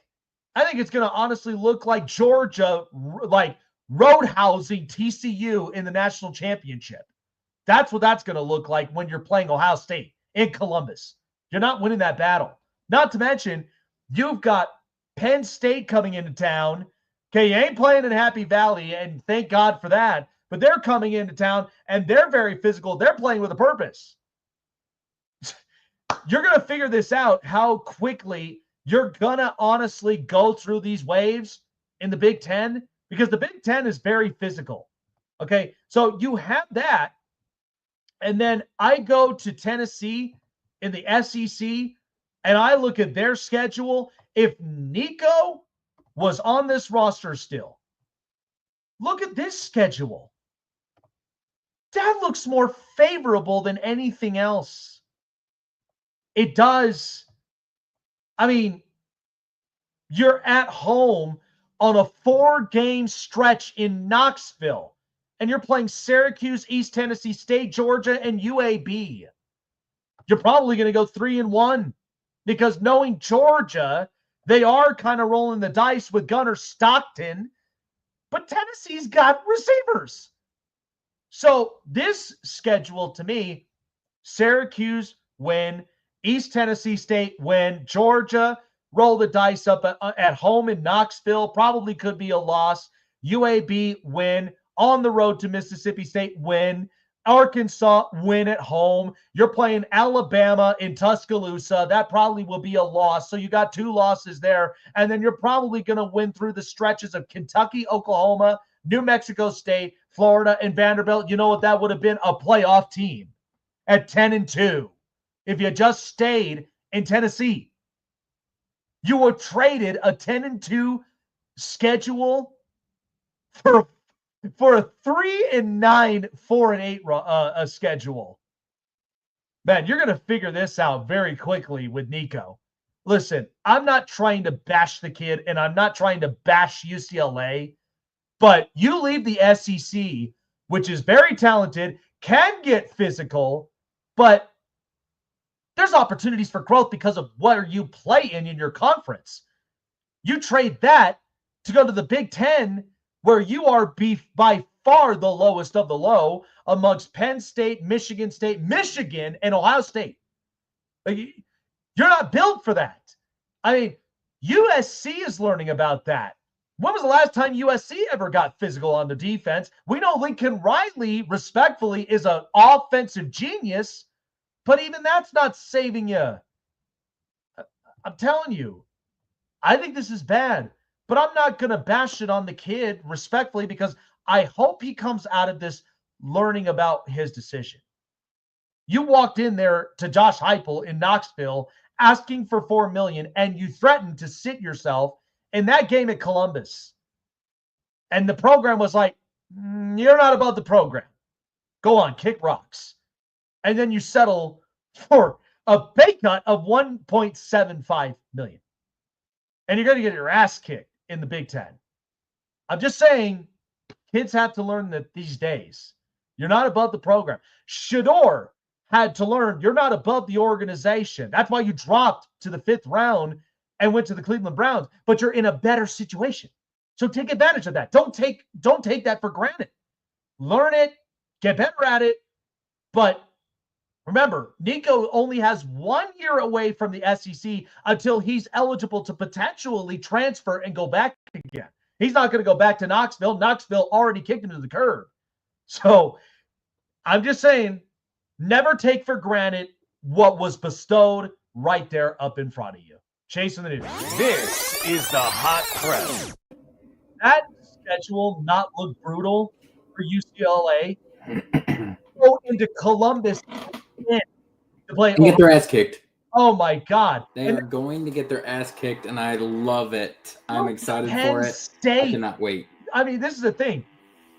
C: I think it's going to honestly look like Georgia, like roadhousing TCU in the national championship. That's what that's going to look like when you're playing Ohio State in Columbus. You're not winning that battle. Not to mention, you've got Penn State coming into town. Okay, you ain't playing in Happy Valley, and thank God for that. But they're coming into town, and they're very physical. They're playing with a purpose. You're going to figure this out, how quickly you're going to honestly go through these waves in the Big Ten, because the Big Ten is very physical. Okay, so you have that, and then I go to Tennessee in the SEC, and I look at their schedule. If Nico was on this roster still, look at this schedule. That looks more favorable than anything else. It does. I mean, you're at home on a 4-game stretch in Knoxville, and you're playing Syracuse, East Tennessee State, Georgia, and UAB. You're probably going to go 3-1 because knowing Georgia, They are kind of rolling the dice with Gunnar Stockton, but Tennessee's got receivers. So this schedule, to me, Syracuse win, East Tennessee State win, Georgia roll the dice up at home in Knoxville, probably could be a loss. UAB win, on the road to Mississippi State win, Arkansas win at home. You're playing Alabama in Tuscaloosa. That probably will be a loss. So you got 2 losses there. And then you're probably going to win through the stretches of Kentucky, Oklahoma, New Mexico State, Florida, and Vanderbilt. You know what? That would have been a playoff team at 10-2 if you just stayed in Tennessee. You were traded a 10-2 schedule for a 3-9, 4-8 schedule. Man, you're going to figure this out very quickly with Nico. Listen, I'm not trying to bash the kid, and I'm not trying to bash UCLA, but you leave the SEC, which is very talented, can get physical, but there's opportunities for growth because of where you play in your conference. You trade that to go to the Big Ten, where you are by far the lowest of the low amongst Penn State, Michigan, and Ohio State. You're not built for that. I mean, USC is learning about that. When was the last time USC ever got physical on the defense? We know Lincoln Riley, respectfully, is an offensive genius, but even that's not saving you. I'm telling you, I think this is bad. But I'm not going to bash it on the kid respectfully, because I hope he comes out of this learning about his decision. You walked in there to Josh Heupel in Knoxville asking for $4 million, and you threatened to sit yourself in that game at Columbus. And the program was like, you're not above the program. Go on, kick rocks. And then you settle for a pay cut of $1.75 million. And you're going to get your ass kicked in the Big Ten. I'm just saying, kids have to learn that these days. You're not above the program. Shedeur had to learn you're not above the organization. That's why you dropped to the 5th round and went to the Cleveland Browns, but you're in a better situation. So take advantage of that. Don't take that for granted. Learn it, get better at it. But remember, Nico only has 1 year away from the SEC until he's eligible to potentially transfer and go back again. He's not going to go back to Knoxville. Knoxville already kicked him to the curb. So I'm just saying, never take for granted what was bestowed right there up in front of you. Chasing the news.
F: This is the Hot Press.
C: That schedule not look brutal for UCLA. Go into Columbus to play.
D: And get their ass kicked.
C: Oh my God!
D: They are going to get their ass kicked, and I love it. I'm excited for it.
C: State.
D: I cannot wait.
C: I mean, this is the thing.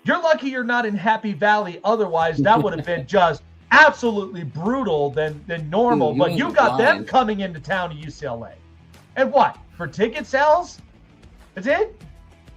C: You're lucky you're not in Happy Valley. Otherwise, that would have been just absolutely brutal than normal. But you got them coming into town to UCLA. And what? For ticket sales? That's it?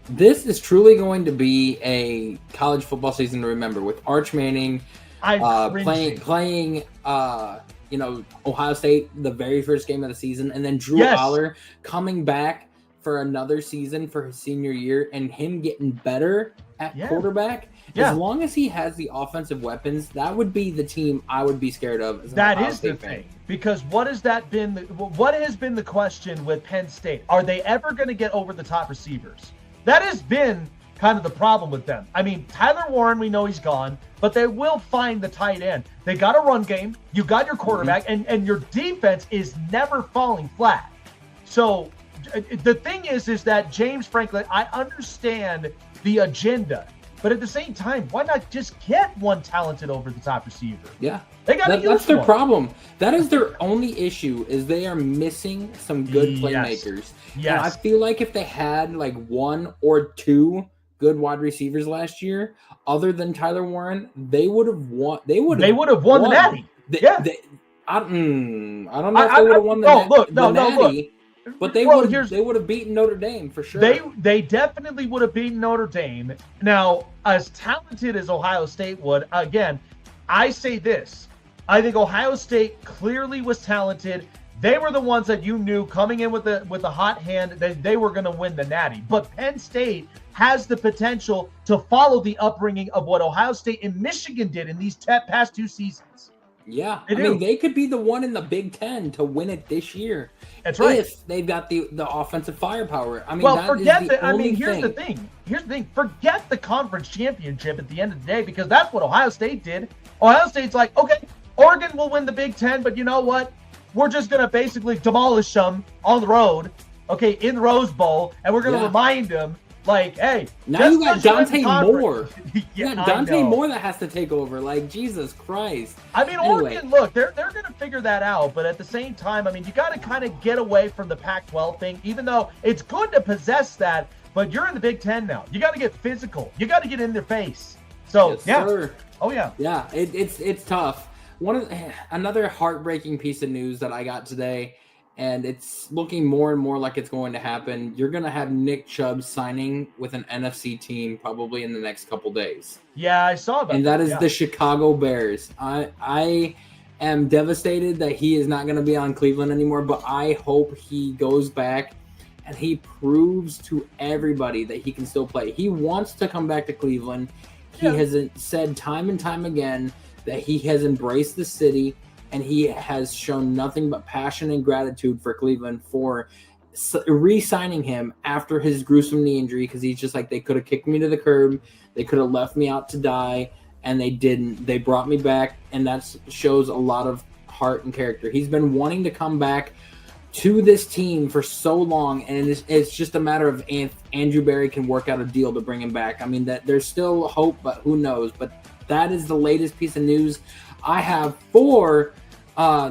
D: This is truly going to be a college football season to remember, with Arch Manning playing Ohio State the very first game of the season, and then Drew Aller coming back for another season for his senior year, and him getting better at quarterback. As long as he has the offensive weapons, that would be the team I would be scared of.
C: That is the thing. Because what has been the question with Penn State? Are they ever going to get over the top receivers? That has been kind of the problem with them. I mean, Tyler Warren, we know he's gone, but they will find the tight end. They got a run game. You got your quarterback, and your defense is never falling flat. So the thing is that James Franklin, I understand the agenda, but at the same time, why not just get one talented over-the-top receiver?
D: Yeah.
C: That's
D: their problem. That is their only issue, is they are missing some good playmakers.
C: Yes.
D: And I feel like if they had like 1 or 2 good wide receivers last year, other than Tyler Warren, they would have won. They would have won
C: the Natty.
D: I don't know if they would have won the Natty. But they would have beaten Notre Dame for sure.
C: They definitely would have beaten Notre Dame. Now, as talented as Ohio State would, again, I say this. I think Ohio State clearly was talented. They were the ones that you knew coming in with the hot hand that they were going to win the Natty. But Penn State has the potential to follow the upbringing of what Ohio State and Michigan did in these past 2 seasons.
D: Yeah, I mean, they could be the one in the Big Ten to win it this year.
C: That's right.
D: If they've got the offensive firepower. I mean,
C: well,
D: that
C: forget
D: is the
C: that.
D: only
C: Here's the thing. Forget the conference championship at the end of the day, because that's what Ohio State did. Ohio State's like, okay, Oregon will win the Big Ten, but you know what? We're just going to basically demolish them on the road, okay, in the Rose Bowl, and we're going to remind them, like, hey,
D: now you got Dante Moore.
C: Yeah,
D: you got Dante Moore that has to take over. Like, Jesus Christ.
C: I mean, anyway. Oregon, look, they're going to figure that out, but at the same time, I mean, you got to kind of get away from the Pac-12 thing, even though it's good to possess that, but you're in the Big Ten now. You got to get physical. You got to get in their face. So,
D: yes, sir.
C: Oh, yeah.
D: Yeah, it's tough. Another heartbreaking piece of news that I got today, and it's looking more and more like it's going to happen. You're going to have Nick Chubb signing with an NFC team probably in the next couple days.
C: Yeah, I saw that.
D: And that is the Chicago Bears. I am devastated that he is not going to be on Cleveland anymore, but I hope he goes back and he proves to everybody that he can still play. He wants to come back to Cleveland. He has said time and time again that he has embraced the city, and he has shown nothing but passion and gratitude for Cleveland for re-signing him after his gruesome knee injury, because he's just like, they could have kicked me to the curb, they could have left me out to die, and they didn't. They brought me back, and that shows a lot of heart and character. He's been wanting to come back to this team for so long, and it's just a matter of if Andrew Berry can work out a deal to bring him back. I mean, that there's still hope, but who knows? But that is the latest piece of news I have for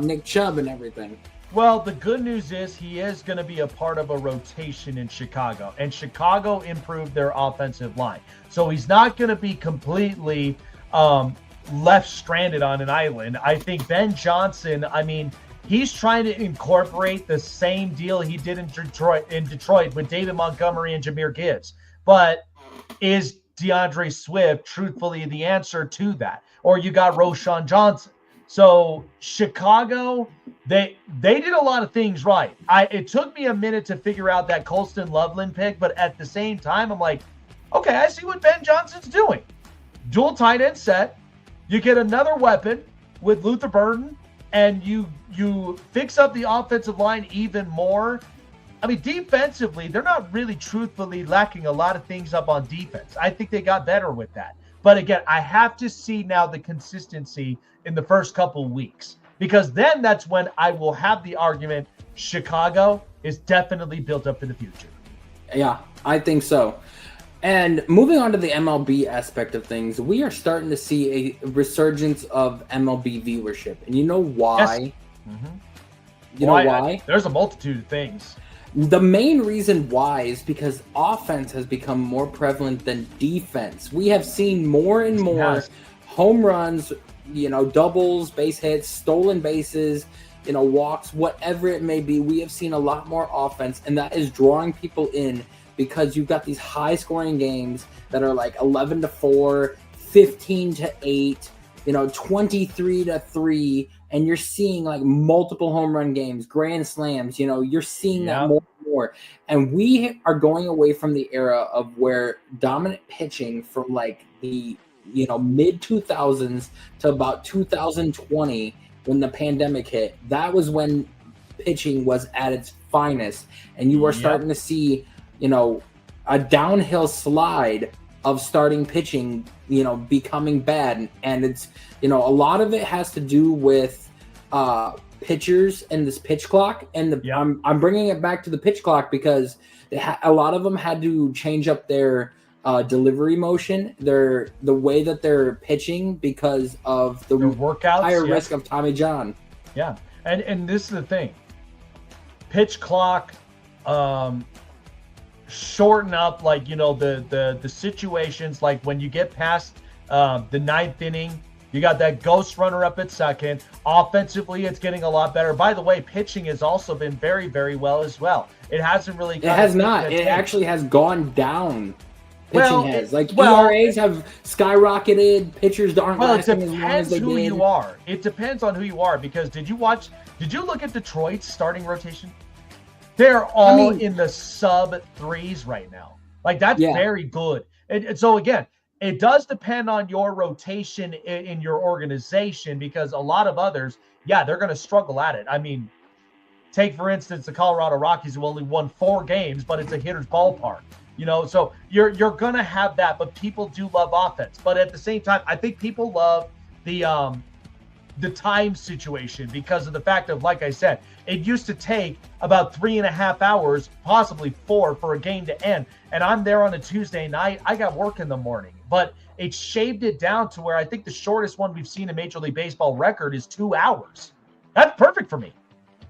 D: Nick Chubb and everything.
C: Well, the good news is he is going to be a part of a rotation in Chicago, and Chicago improved their offensive line. So he's not going to be completely left stranded on an island. I think Ben Johnson, I mean, he's trying to incorporate the same deal he did in Detroit with David Montgomery and Jahmyr Gibbs. But is DeAndre Swift truthfully the answer to that? Or you got Roschon Johnson. So Chicago, they did a lot of things right. It took me a minute to figure out that Colston Loveland pick, but at the same time, I'm like, okay, I see what Ben Johnson's doing. Dual tight end set. You get another weapon with Luther Burden, and you fix up the offensive line even more. I mean, defensively, they're not really truthfully lacking a lot of things up on defense. I think they got better with that. But again, I have to see now the consistency in the first couple weeks, because then that's when I will have the argument Chicago is definitely built up for the future.
D: Yeah, I think so. And moving on to the MLB aspect of things, we are starting to see a resurgence of MLB viewership. And you know why?
C: Yes. Mm-hmm.
D: You know why?
C: There's a multitude of things.
D: The main reason why is because offense has become more prevalent than defense. We have seen more and more home runs, doubles, base hits, stolen bases, walks, whatever it may be. We have seen a lot more offense, and that is drawing people in because you've got these high-scoring games that are like 11-4, 15-8, 23-3, and you're seeing like multiple home run games, grand slams. You're seeing that more and more. And we are going away from the era of where dominant pitching from like the mid 2000s to about 2020 when the pandemic hit. That was when pitching was at its finest, and you are starting to see a downhill slide of starting pitching becoming bad. And it's a lot of it has to do with pitchers and this pitch clock, and I'm bringing it back to the pitch clock because a lot of them had to change up their delivery motion, the way that they're pitching because of the
C: workouts,
D: higher risk of Tommy John.
C: Yeah, and this is the thing, pitch clock shorten up like the situations, like when you get past the ninth inning. You got that ghost runner up at second. Offensively, it's getting a lot better. By the way, pitching has also been very, very well as well. It hasn't really.
D: It has not. It actually has gone down. pitching has. ERAs have skyrocketed. Pitchers aren't
C: Well, it
D: lasting as long as
C: depends
D: they
C: who
D: did.
C: you are. It depends on who you are, because did you look at Detroit's starting rotation? They're all in the sub threes right now. Like, that's very good. And so again, it does depend on your rotation in your organization, because a lot of others, they're going to struggle at it. I mean, take, for instance, the Colorado Rockies, who only won 4 games, but it's a hitter's ballpark. So you're going to have that, but people do love offense. But at the same time, I think people love the time situation, because of the fact of, like I said, it used to take about 3.5 hours, possibly 4, for a game to end. And I'm there on a Tuesday night. I got work in the morning, but it shaved it down to where I think the shortest one we've seen in Major League Baseball record is 2 hours. That's perfect for me.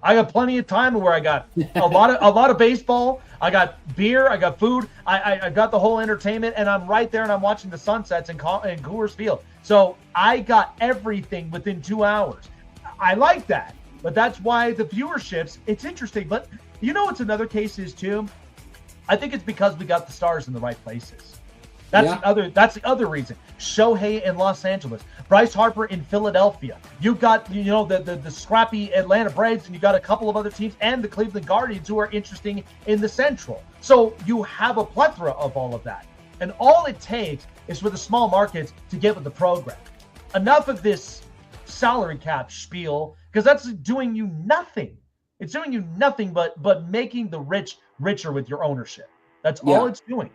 C: I got plenty of time where I got a lot of baseball. I got beer. I got food. I got the whole entertainment, and I'm right there, and I'm watching the sunsets in Coors Field. So I got everything within 2 hours. I like that, but that's why the viewerships, it's interesting. But what's another case is too? I think it's because we got the stars in the right places. That's the other reason. Shohei in Los Angeles, Bryce Harper in Philadelphia. You got the scrappy Atlanta Braves, and you got a couple of other teams, and the Cleveland Guardians, who are interesting in the Central. So you have a plethora of all of that, and all it takes is for the small markets to get with the program. Enough of this salary cap spiel, because that's doing you nothing. It's doing you nothing but making the rich richer with your ownership. That's all it's doing.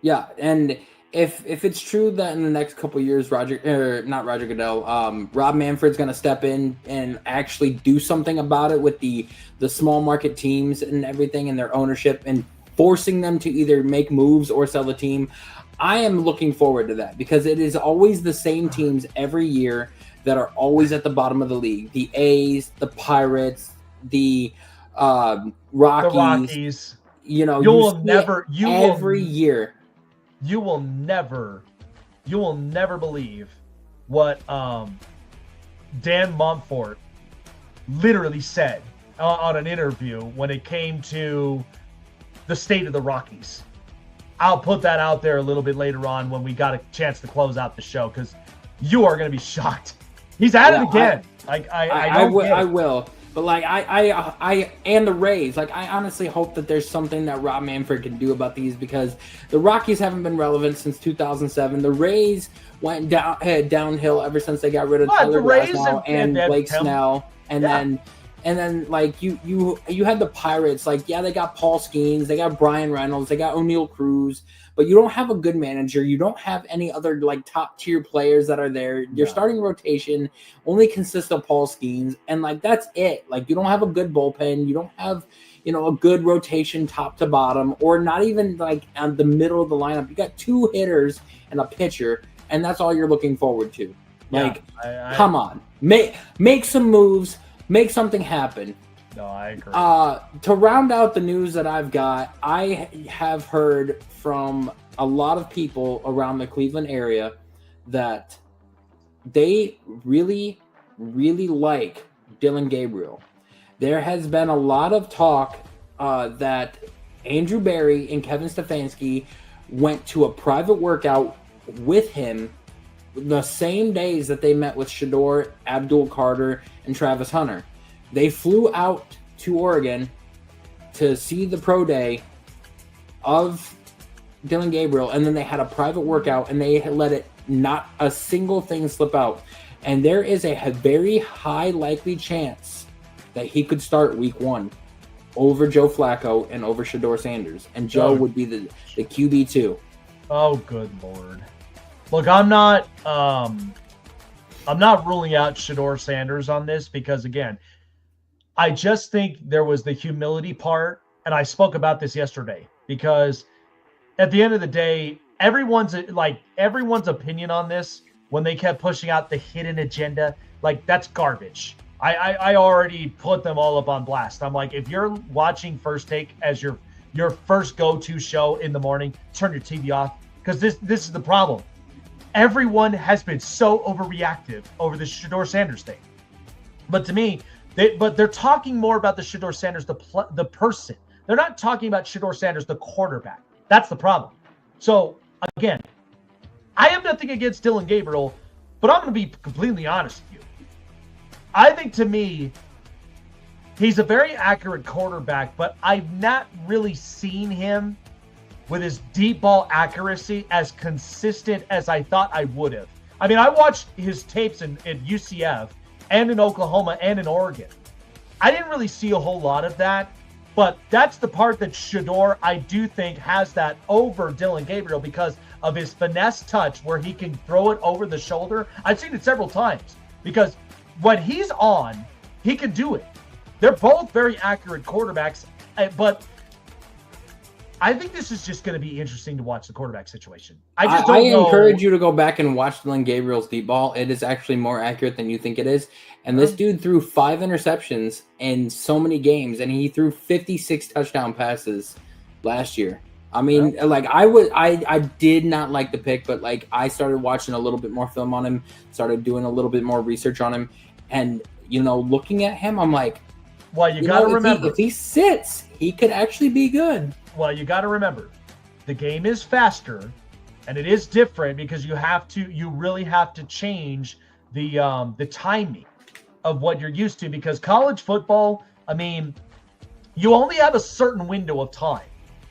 D: Yeah, and if it's true that in the next couple of years, Rob Manfred's going to step in and actually do something about it with the small market teams and everything and their ownership, and forcing them to either make moves or sell the team, I am looking forward to that, because it is always the same teams every year that are always at the bottom of the league. The A's, the Pirates, the Rockies. You will never believe what Dan Montfort literally said on an interview when it came to the state of the Rockies. I'll put that out there a little bit later on when we got a chance to close out the show, because you are going to be shocked. He's at it again. I will. But I and the Rays, I honestly hope that there's something that Rob Manfred can do about these, because the Rockies haven't been relevant since 2007. The Rays went downhill ever since they got rid of Tyler Glasnow and Blake Snell, and then you had the Pirates. They got Paul Skeens, they got Brian Reynolds, they got O'Neal Cruz, but you don't have a good manager. You don't have any other top tier players that are there. Your starting rotation only consists of Paul Skeens, and that's it. You don't have a good bullpen. You don't have a good rotation top to bottom, or not even on the middle of the lineup. You got 2 hitters and a pitcher, and that's all you're looking forward to. Come on, make some moves, make something happen.
C: No, I agree.
D: To round out the news that I've got, I have heard from a lot of people around the Cleveland area that they really, really like Dillon Gabriel. There has been a lot of talk that Andrew Berry and Kevin Stefanski went to a private workout with him the same days that they met with Shador, Abdul Carter, and Travis Hunter. They flew out to Oregon to see the pro day of Dillon Gabriel, and then they had a private workout, and they let it not a single thing slip out. And there is a very high likely chance that he could start week 1 over Joe Flacco and over Shador Sanders. And Joe would be the QB2.
C: Oh, good Lord. Look, I'm not ruling out Shador Sanders on this, because, again, I just think there was the humility part, and I spoke about this yesterday, because at the end of the day, everyone's opinion on this, when they kept pushing out the hidden agenda, that's garbage. I already put them all up on blast. I'm like, if you're watching First Take as your first go-to show in the morning, turn your TV off, because this is the problem. Everyone has been so overreactive over the Shador Sanders thing. But to me, they're talking more about the Shador Sanders, the person. They're not talking about Shador Sanders, the quarterback. That's the problem. So again, I have nothing against Dillon Gabriel, but I'm going to be completely honest with you. I think to me, he's a very accurate quarterback, but I've not really seen him with his deep ball accuracy as consistent as I thought I would have. I mean, I watched his tapes in UCF and in Oklahoma and in Oregon. I didn't really see a whole lot of that, but that's the part that Shedeur, I do think, has that over Dillon Gabriel because of his finesse touch where he can throw it over the shoulder. I've seen it several times because when he's on, he can do it. They're both very accurate quarterbacks, but I think this is just going to be interesting to watch the quarterback situation. I
D: encourage you to go back and watch Dillon Gabriel's deep ball. It is actually more accurate than you think it is. And this dude threw 5 interceptions in so many games, and he threw 56 touchdown passes last year. I mean, I did not like the pick, but like I started watching a little bit more film on him, started doing a little bit more research on him, and looking at him, I'm like,
C: well, you got to remember,
D: if he sits, he could actually be good.
C: Well, you got to remember, the game is faster, and it is different because you really have to change the timing of what you're used to. Because college football, I mean, you only have a certain window of time,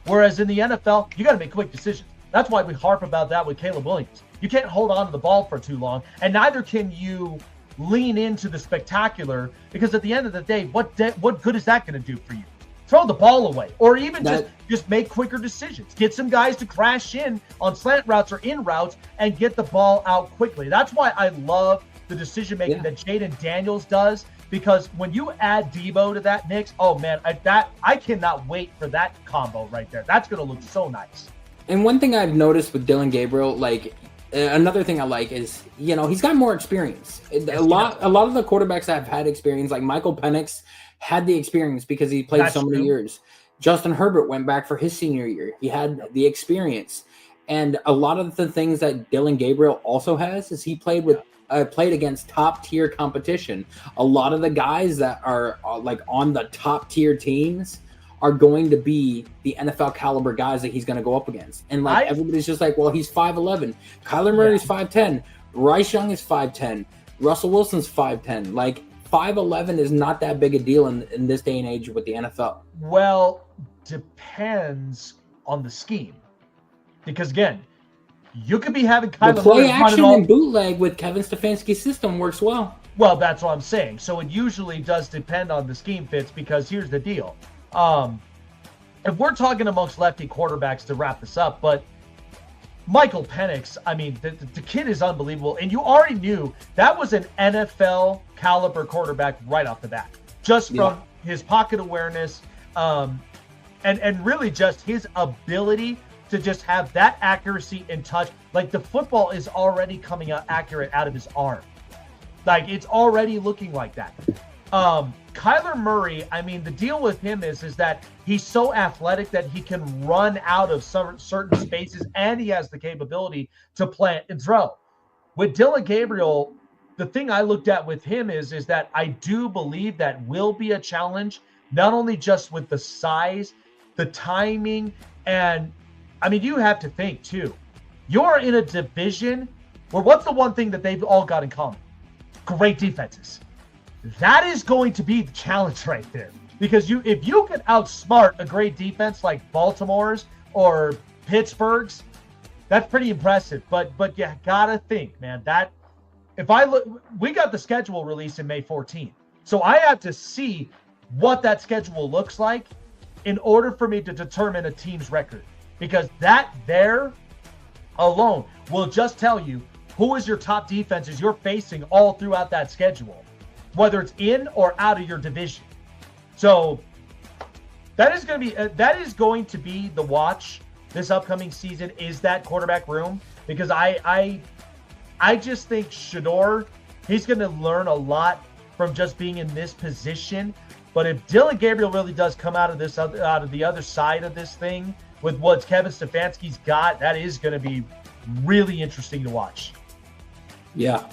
C: whereas in the NFL, you got to make quick decisions. That's why we harp about that with Caleb Williams. You can't hold on to the ball for too long, and neither can you lean into the spectacular, because at the end of the day, what good is that going to do for you? Throw the ball away, or even just make quicker decisions. Get some guys to crash in on slant routes or in routes and get the ball out quickly. That's why I love the decision making that Jaden Daniels does, because when you add Debo to that mix, oh man, I cannot wait for that combo right there. That's going to look so nice.
D: And one thing I've noticed with Dillon Gabriel, like another thing I like is, he's got more experience. A lot of the quarterbacks that have had experience, like Michael Penix, had the experience because he played so many years. Justin Herbert went back for his senior year. He had the experience. And a lot of the things that Dillon Gabriel also has is he played against top tier competition. A lot of the guys that are like on the top tier teams are going to be the NFL caliber guys that he's going to go up against. And everybody's just like, well, he's 5'11". Kyler Murray's 5'10". Bryce Young is 5'10". Russell Wilson's 5'10". Like, 5'11" is not that big a deal in this day and age with the NFL.
C: Well, depends on the scheme. Because again, you could be having Kyler
D: the play action and bootleg with Kevin Stefanski's system works well.
C: Well, that's what I'm saying. So it usually does depend on the scheme fits, because here's the deal. If we're talking amongst lefty quarterbacks to wrap this up, but Michael Penix, I mean, the kid is unbelievable. And you already knew that was an NFL caliber quarterback right off the bat, just from his pocket awareness, and really just his ability to just have that accuracy and touch. Like, the football is already coming out accurate out of his arm. Like, it's already looking like that. Kyler Murray, I mean, the deal with him is that he's so athletic that he can run out of certain spaces, and he has the capability to plant and throw. With Dillon Gabriel, the thing I looked at with him is that I do believe that will be a challenge, not only just with the size, the timing, and I mean, you have to think too. You're in a division where what's the one thing that they've all got in common? Great defenses. That is going to be the challenge right there. Because if you can outsmart a great defense like Baltimore's or Pittsburgh's, that's pretty impressive. But you gotta think, man, that if I look, we got the schedule released in May 14th. So I have to see what that schedule looks like in order for me to determine a team's record. Because that there alone will just tell you who is your top defenses you're facing all throughout that schedule, whether it's in or out of your division. So that is going to be the watch this upcoming season, is that quarterback room, because I just think Shedeur, he's going to learn a lot from just being in this position. But if Dillon Gabriel really does come out of the other side of this thing with what Kevin Stefanski's got, that is going to be really interesting to watch.
D: Yeah.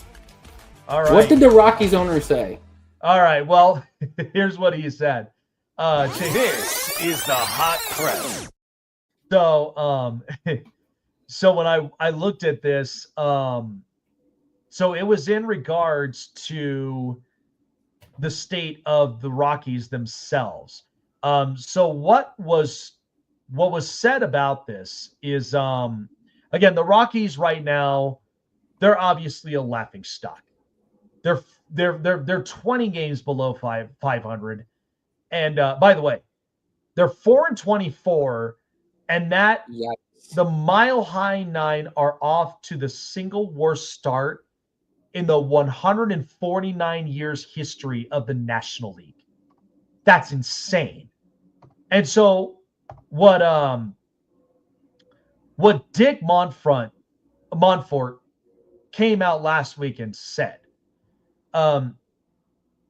C: All right.
D: What did the Rockies owner say?
C: All right. Well, here's what he said.
F: This is the hot press.
C: So So when I looked at this, so it was in regards to the state of the Rockies themselves. So what was said about this is, again, the Rockies right now, they're obviously a laughing stock. They're 20 games below 500, and by the way, they're 4-24, and that the Mile High Nine are off to the single worst start in the 149 years history of the National League. That's insane. And so what Dick Montfort came out last week and said,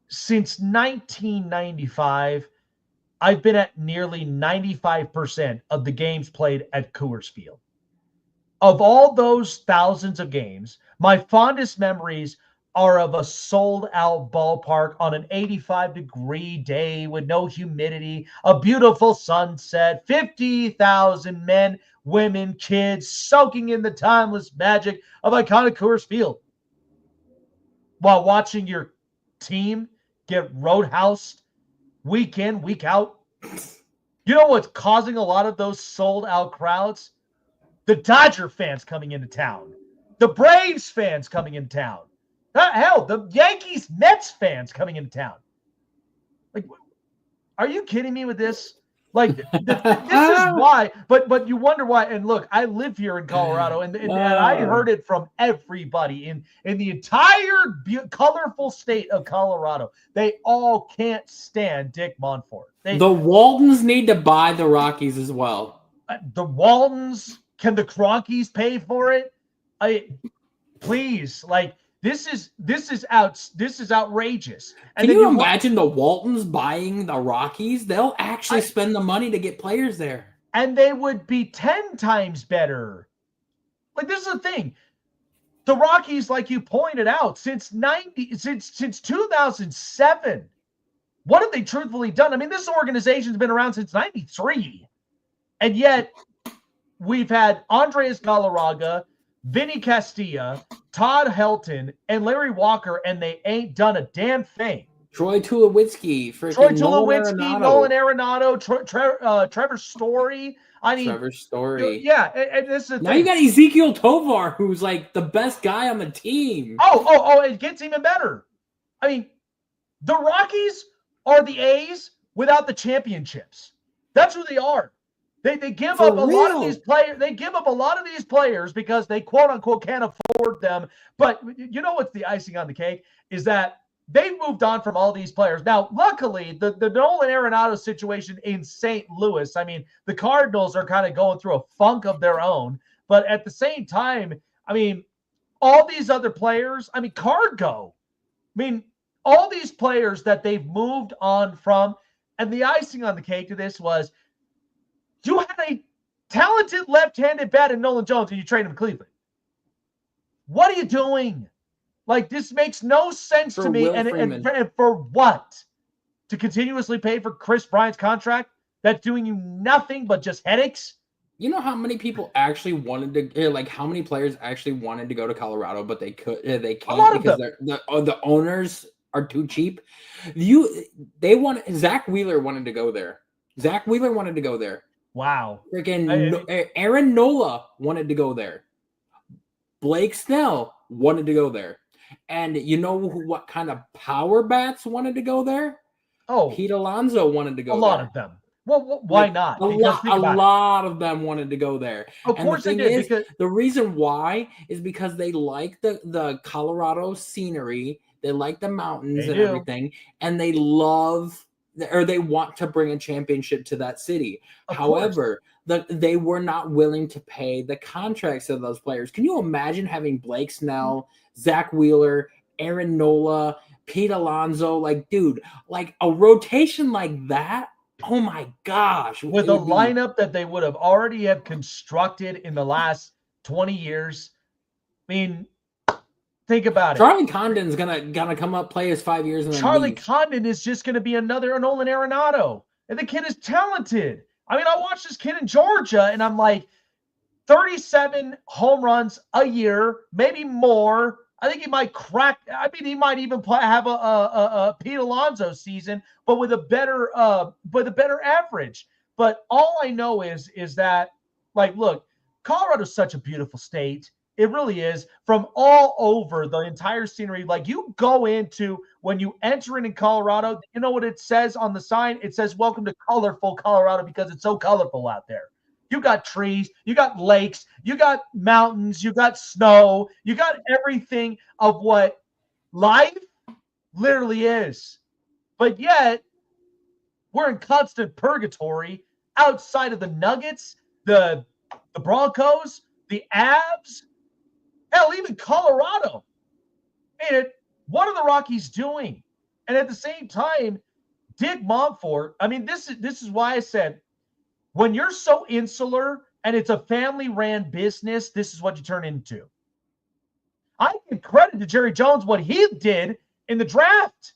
C: since 1995, I've been at nearly 95% of the games played at Coors Field. Of all those thousands of games, my fondest memories are of a sold-out ballpark on an 85-degree day with no humidity, a beautiful sunset, 50,000 men, women, kids soaking in the timeless magic of iconic Coors Field, while watching your team get roadhoused week in, week out. You know what's causing a lot of those sold-out crowds? The Dodger fans coming into town. The Braves fans coming into town. Hell, the Yankees, Mets fans coming into town. Like, are you kidding me with this? Like, this is why. But you wonder why. And look, I live here in Colorado, and I heard it from everybody in the entire colorful state of Colorado. They all can't stand Dick Montfort.
D: The Waltons need to buy the Rockies as well.
C: The Waltons, can the Cronkies pay for it? Please, like, this is outrageous. And
D: can you imagine the Waltons buying the Rockies? They'll actually spend the money to get players there,
C: and they would be 10 times better. Like, this is the thing. The Rockies, like you pointed out, since 2007, what have they truthfully done? I mean, this organization's been around since 93, and yet we've had Andres Galarraga, Vinny Castilla, Todd Helton, and Larry Walker, and they ain't done a damn thing.
D: Troy Tulowitzki,
C: Nolan Arenado, Trevor Story.
D: Trevor Story.
C: Yeah, and this is
D: now you got Ezekiel Tovar, who's like the best guy on the team.
C: Oh, it gets even better. I mean, the Rockies are the A's without the championships. That's who they are. They give up a lot of these players. They give up a lot of these players because they quote unquote can't afford them. But you know what's the icing on the cake is that they've moved on from all these players. Now, luckily, the Nolan Arenado situation in St. Louis, I mean, the Cardinals are kind of going through a funk of their own. But at the same time, I mean, all these other players, I mean, Cargo, I mean, all these players that they've moved on from, and the icing on the cake to this was, you had a talented left-handed bat in Nolan Jones and you trade him to Cleveland. What are you doing? Like, this makes no sense to me. And for what? To continuously pay for Chris Bryant's contract? That's doing you nothing but just headaches?
D: You know how many people actually wanted to, like, how many players actually wanted to go to Colorado, but they can't because the owners are too cheap. Zach Wheeler wanted to go there.
C: Wow.
D: Freaking Aaron Nola wanted to go there. Blake Snell wanted to go there. And you know what kind of power bats wanted to go there?
C: Oh,
D: Pete Alonso wanted to go there.
C: A lot of them. Well, why not?
D: A lot of them wanted to go there.
C: Of course they did.
D: The reason why is because they like the Colorado scenery. They like the mountains everything. And they love or they want to bring a championship to that city. However, they were not willing to pay the contracts of those players. Can you imagine having Blake Snell, Zach Wheeler, Aaron Nola, Pete Alonso? Like, dude, like a rotation like that? Oh my gosh.
C: With a lineup that they would have already have constructed in the last 20 years. I mean, think about it.
D: Charlie Condon's gonna come up, play his 5 years, and then
C: Charlie
D: leave.
C: Condon is just gonna be another Nolan Arenado. And the kid is talented. I mean, I watched this kid in Georgia, and I'm like, 37 home runs a year, maybe more. I think he might crack. I mean, he might even have a Pete Alonso season, but with a better average. But all I know is that, like, look, Colorado's such a beautiful state. It really is. From all over the entire scenery, like, you go into, when you enter in Colorado, you know what it says on the sign? It says, "Welcome to colorful Colorado," because it's so colorful out there. You got trees, you got lakes, you got mountains, you got snow, you got everything of what life literally is. But yet, we're in constant purgatory outside of the Nuggets, the Broncos, the Avs, hell, even Colorado. And what are the Rockies doing? And at the same time, Dick Monfort, I mean, this is why I said, when you're so insular and it's a family-ran business, this is what you turn into. I give credit to Jerry Jones, what he did in the draft.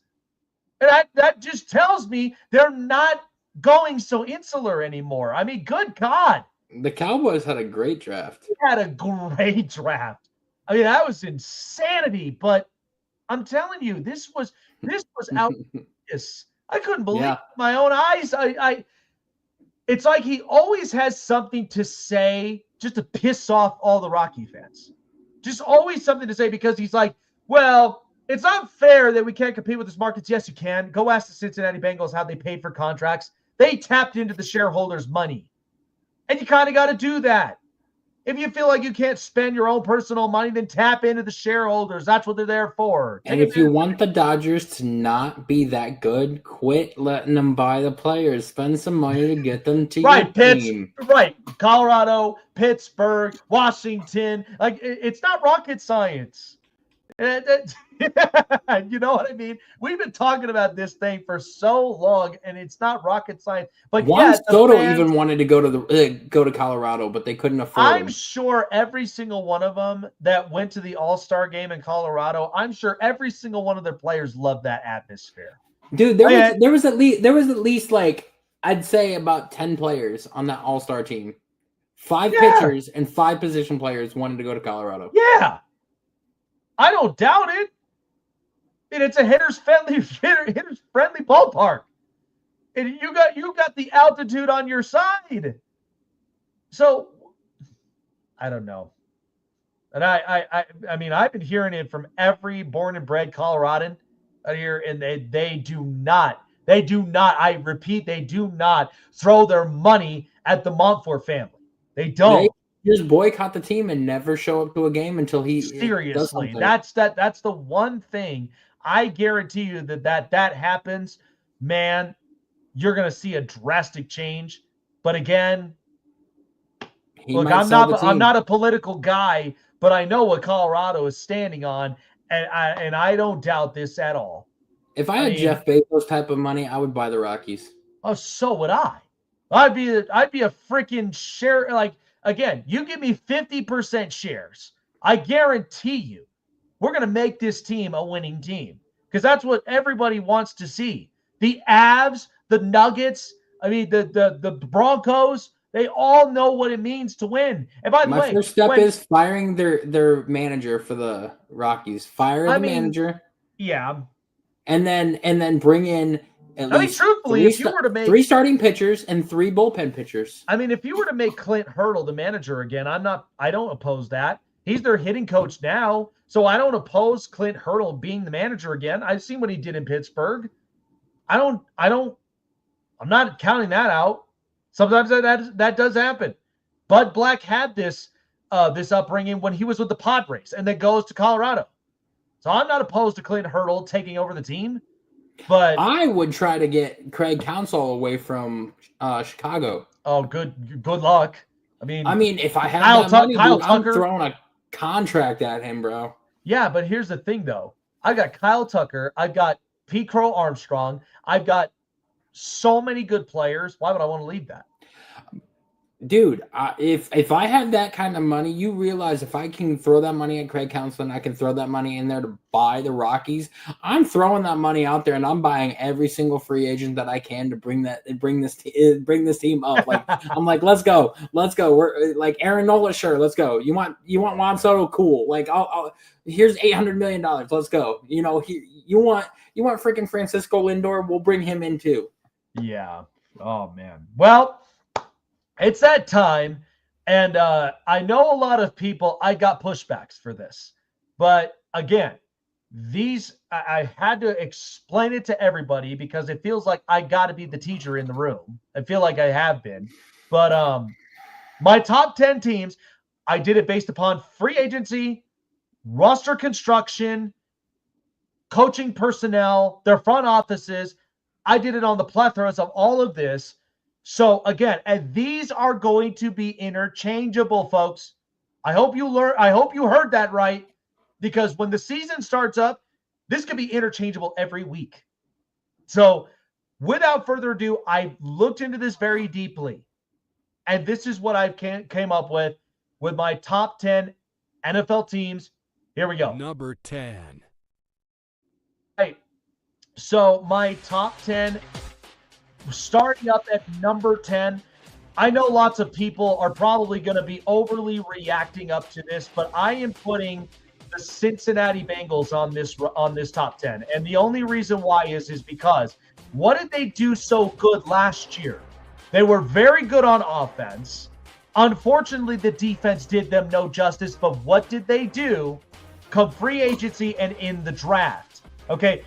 C: And that just tells me they're not going so insular anymore. I mean, good God.
D: The Cowboys had a great draft.
C: They had a great draft. I mean, that was insanity. But I'm telling you, this was outrageous. I couldn't believe my own eyes. It's like he always has something to say just to piss off all the Rocky fans. Just always something to say, because he's like, well, it's not fair that we can't compete with this markets. Yes, you can. Go ask the Cincinnati Bengals how they paid for contracts. They tapped into the shareholders' money. And you kind of got to do that. If you feel like you can't spend your own personal money, then tap into the shareholders. That's what they're there for.
D: And if you want the Dodgers to not be that good, quit letting them buy the players. Spend some money to get them to your team.
C: Right. Colorado, Pittsburgh, Washington. Like, it's not rocket science. You know what I mean? We've been talking about this thing for so long, and it's not rocket science. But
D: Juan Soto even wanted to go to Colorado, but they couldn't afford him.
C: I'm sure every single one of them that went to the All-Star game in Colorado, I'm sure every single one of their players loved that atmosphere.
D: Dude, there was at least like, I'd say about 10 players on that All-Star team. 5 pitchers and 5 position players wanted to go to Colorado.
C: Yeah. I don't doubt it. And it's a hitter's friendly ballpark. And you got the altitude on your side. So I don't know. And I mean, I've been hearing it from every born and bred Coloradan out here, and they do not, I repeat, they do not throw their money at the Monfort family. They don't.
D: Just boycott the team and never show up to a game until he
C: seriously. That's the one thing. I guarantee you that happens, man, you're gonna see a drastic change. But again, look, I'm not a political guy, but I know what Colorado is standing on, and I don't doubt this at all.
D: If I had Jeff Bezos type of money, I would buy the Rockies.
C: Oh, so would I. I'd be a freaking share. Like, again, you give me 50% shares, I guarantee you we're going to make this team a winning team, because that's what everybody wants to see. The Avs, the Nuggets, I mean, the Broncos, they all know what it means to win. And by the way,
D: my first step is firing their manager for the Rockies. Fire the manager.
C: Yeah.
D: And then bring in at least
C: truthfully, if you were to make
D: 3 starting pitchers and 3 bullpen pitchers.
C: I mean, if you were to make Clint Hurdle the manager again, I don't oppose that. He's their hitting coach now, so I don't oppose Clint Hurdle being the manager again. I've seen what he did in Pittsburgh. I'm not counting that out. Sometimes that does happen. Bud Black had this upbringing when he was with the Padres and then goes to Colorado. So I'm not opposed to Clint Hurdle taking over the team, but
D: I would try to get Craig Counsell away from Chicago.
C: Oh, good luck. I mean,
D: if I had that money, dude, I'm throwing a contract at him, bro.
C: Yeah, but here's the thing, though. I got Kyle Tucker. I've got Pete Crow Armstrong. I've got so many good players. Why would I want to leave that?
D: Dude, if I had that kind of money, you realize if I can throw that money at Craig Counsell, I can throw that money in there to buy the Rockies. I'm throwing that money out there, and I'm buying every single free agent that I can to bring this team up. Like I'm like, let's go. We're like Aaron Nola, sure, let's go. You want Juan Soto, cool. Like here's $800 million. Let's go. You want freaking Francisco Lindor, we'll bring him in too.
C: Yeah. Oh man. Well, it's that time, and I know a lot of people, I got pushbacks for this. But again, I had to explain it to everybody because it feels like I got to be the teacher in the room. I feel like I have been. But my top 10 teams, I did it based upon free agency, roster construction, coaching personnel, their front offices. I did it on the plethoras of all of this. So again, and these are going to be interchangeable, folks. I hope you heard that right, because when the season starts up, this could be interchangeable every week. So without further ado, I looked into this very deeply, and this is what I came up with my top 10 NFL teams. Here we go.
F: Number 10.
C: Hey, so my top 10, starting up at number 10. I know lots of people are probably going to be overly reacting up to this, but I am putting the Cincinnati Bengals on this top 10. And the only reason why is because what did they do so good last year? They were very good on offense. Unfortunately, the defense did them no justice, but what did they do come free agency and in the draft? Okay,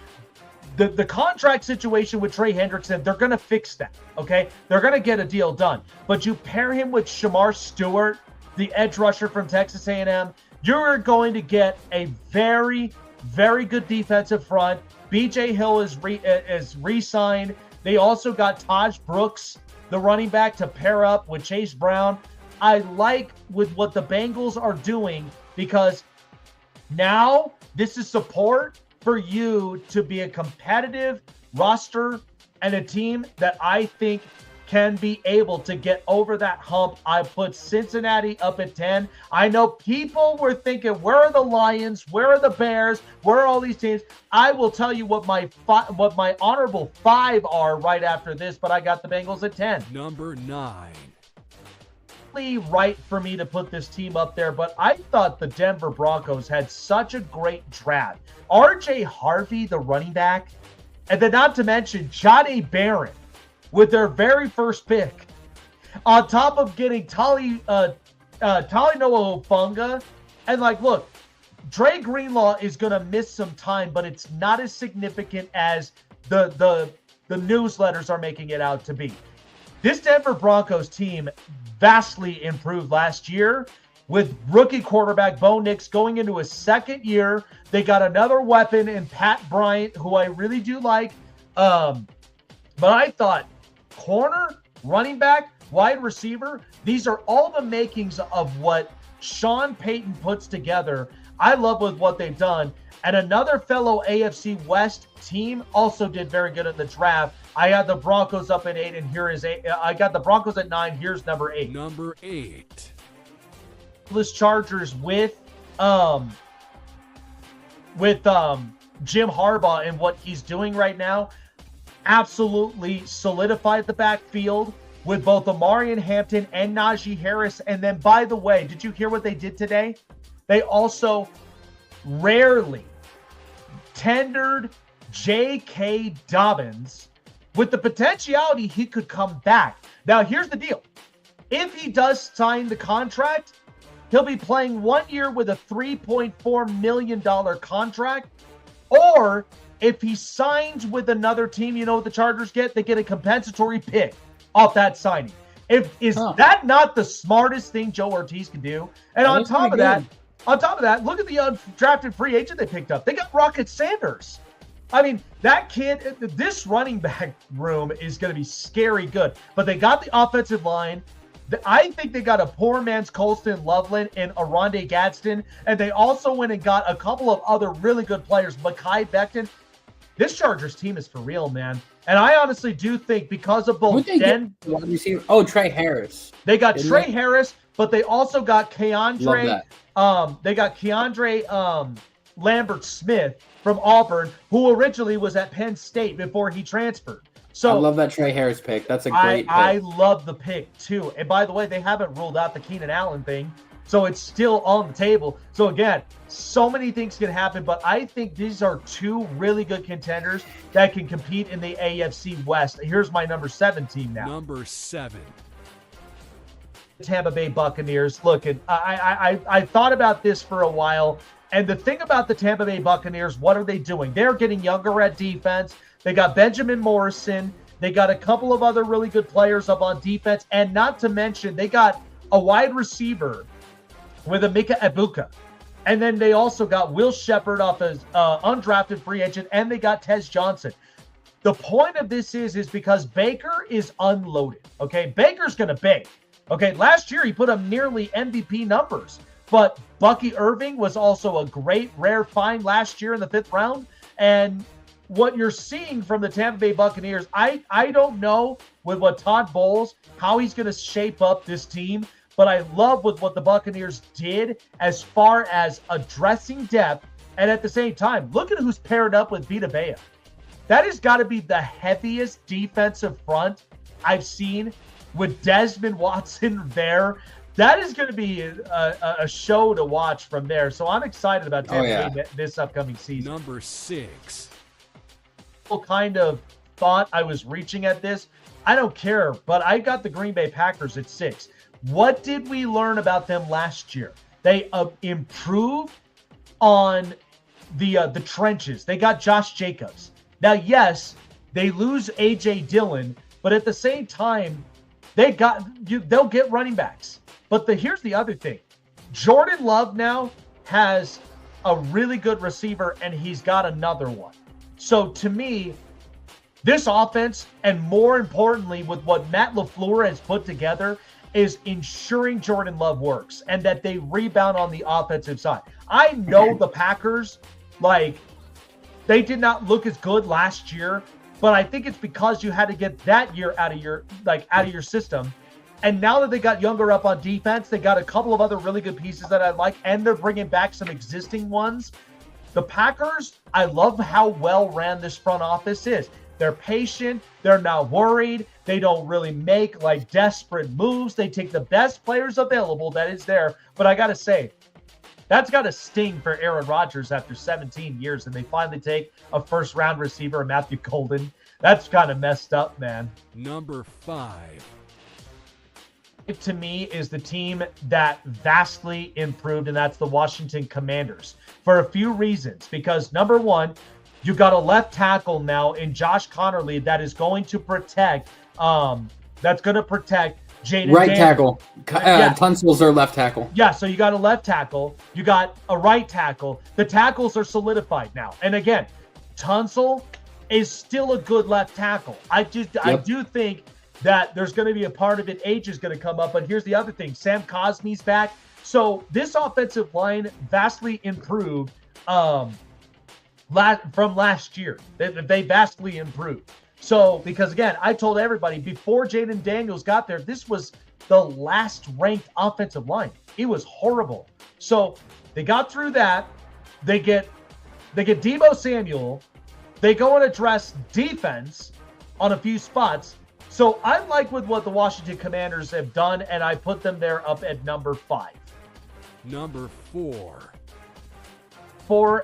C: the contract situation with Trey Hendrickson, they're going to fix that, okay? They're going to get a deal done. But you pair him with Shamar Stewart, the edge rusher from Texas A&M, you're going to get a very, very good defensive front. B.J. Hill is re-signed. They also got Taj Brooks, the running back, to pair up with Chase Brown. I like with what the Bengals are doing because now this is support for you to be a competitive roster and a team that I think can be able to get over that hump. I put Cincinnati up at 10. I know people were thinking, where are the Lions? Where are the Bears? Where are all these teams? I will tell you what my honorable 5 are right after this, but I got the Bengals at 10.
F: Number 9.
C: Right for me to put this team up there, but I thought the Denver Broncos had such a great draft. RJ Harvey, the running back, and then not to mention Johnny Barron with their very first pick, on top of getting Tali Noah Hufanga. And look, Dre Greenlaw is going to miss some time, but it's not as significant as the newsletters are making it out to be. This Denver Broncos team vastly improved last year with rookie quarterback Bo Nix going into his second year. They got another weapon in Pat Bryant, who I really do like. But I thought corner, running back, wide receiver, these are all the makings of what Sean Payton puts together. I love with what they've done. And another fellow AFC West team also did very good in the draft. I had the Broncos up at 8, and here is 8. I got the Broncos at 9. Here's number 8.
F: Number 8.
C: This Chargers with Jim Harbaugh and what he's doing right now absolutely solidified the backfield with both Amarian Hampton and Najee Harris. And then, by the way, did you hear what they did today? They also rarely tendered J.K. Dobbins with the potentiality he could come back. Now, here's the deal. If he does sign the contract, he'll be playing 1 year with a $3.4 million contract. Or if he signs with another team, you know what the Chargers get? They get a compensatory pick off that signing. Is that not the smartest thing Joe Ortiz can do? And on top of that, look at the undrafted free agent they picked up. They got Rocket Sanders. I mean, that kid, this running back room is going to be scary good. But they got the offensive line. I think they got a poor man's Colston Loveland and Aronde Gadsden. And they also went and got a couple of other really good players. Mekhi Becton. this Chargers team is for real, man. And I honestly do think because of both
D: Trey Harris.
C: They got
D: Didn't
C: Trey
D: they?
C: Harris, but they also got Keandre.
D: Love
C: They got Keandre Lambert Smith from Auburn, who originally was at Penn State before he transferred. So
D: I love that Trey Harris pick. That's a great pick.
C: I love the pick too. And by the way, they haven't ruled out the Keenan Allen thing, so it's still on the table. So again, so many things can happen, but I think these are two really good contenders that can compete in the AFC West. Here's my number 7 team now.
F: Number 7.
C: Tampa Bay Buccaneers. Look, I thought about this for a while, and the thing about the Tampa Bay Buccaneers, what are they doing? They're getting younger at defense. They got Benjamin Morrison. They got a couple of other really good players up on defense, and not to mention they got a wide receiver with a Mika Ibuka. And then they also got Will Shepard off as undrafted free agent, and they got Tez Johnson. The point of this is because Baker is unloaded, okay? Baker's going to bake. Okay, last year he put up nearly MVP numbers, but Bucky Irving was also a great rare find last year in the 5th round. And what you're seeing from the Tampa Bay Buccaneers, I don't know with what Todd Bowles, how he's going to shape up this team, but I love with what the Buccaneers did as far as addressing depth. And at the same time, look at who's paired up with Vita Vea. That has got to be the heaviest defensive front I've seen with Desmond Watson there. That is going to be a show to watch from there. So I'm excited about Tampa Bay this upcoming season.
F: Number 6.
C: People kind of thought I was reaching at this. I don't care, but I got the Green Bay Packers at 6. What did we learn about them last year? They improved on the trenches. They got Josh Jacobs. Now, yes, they lose A.J. Dillon, but at the same time, they'll get running backs. But here's the other thing. Jordan Love now has a really good receiver, and he's got another one. So to me, this offense, and more importantly, with what Matt LaFleur has put together, is ensuring Jordan Love works and that they rebound on the offensive side. I know the Packers, they did not look as good last year, but I think it's because you had to get that year out of your system. And now that they got younger up on defense, they got a couple of other really good pieces that I like, and they're bringing back some existing ones. The Packers, I love how well ran this front office is. They're patient. They're not worried. They don't really make desperate moves. They take the best players available that is there. But I got to say, that's got to sting for Aaron Rodgers after 17 years, and they finally take a first-round receiver, Matthew Golden. That's kind of messed up, man.
F: Number 5.
C: To me is the team that vastly improved, and that's the Washington Commanders for a few reasons. Because number one, you got a left tackle now in Josh Connerly that is going to protect Jaden
D: right
C: Daniels.
D: Tackle. Tunsil's their left tackle.
C: Yeah, so you got a left tackle, you got a right tackle. The tackles are solidified now. And again, Tunsil is still a good left tackle. I do think that there's going to be a part of it. Age is going to come up, but here's the other thing. Sam Cosmi's back. So this offensive line vastly improved from last year. They vastly improved. So, because again, I told everybody before Jaden Daniels got there, this was the last ranked offensive line. It was horrible. So they got through that. They get Deebo Samuel. They go and address defense on a few spots. So I like with what the Washington Commanders have done, and I put them there up at number 5.
F: Number 4.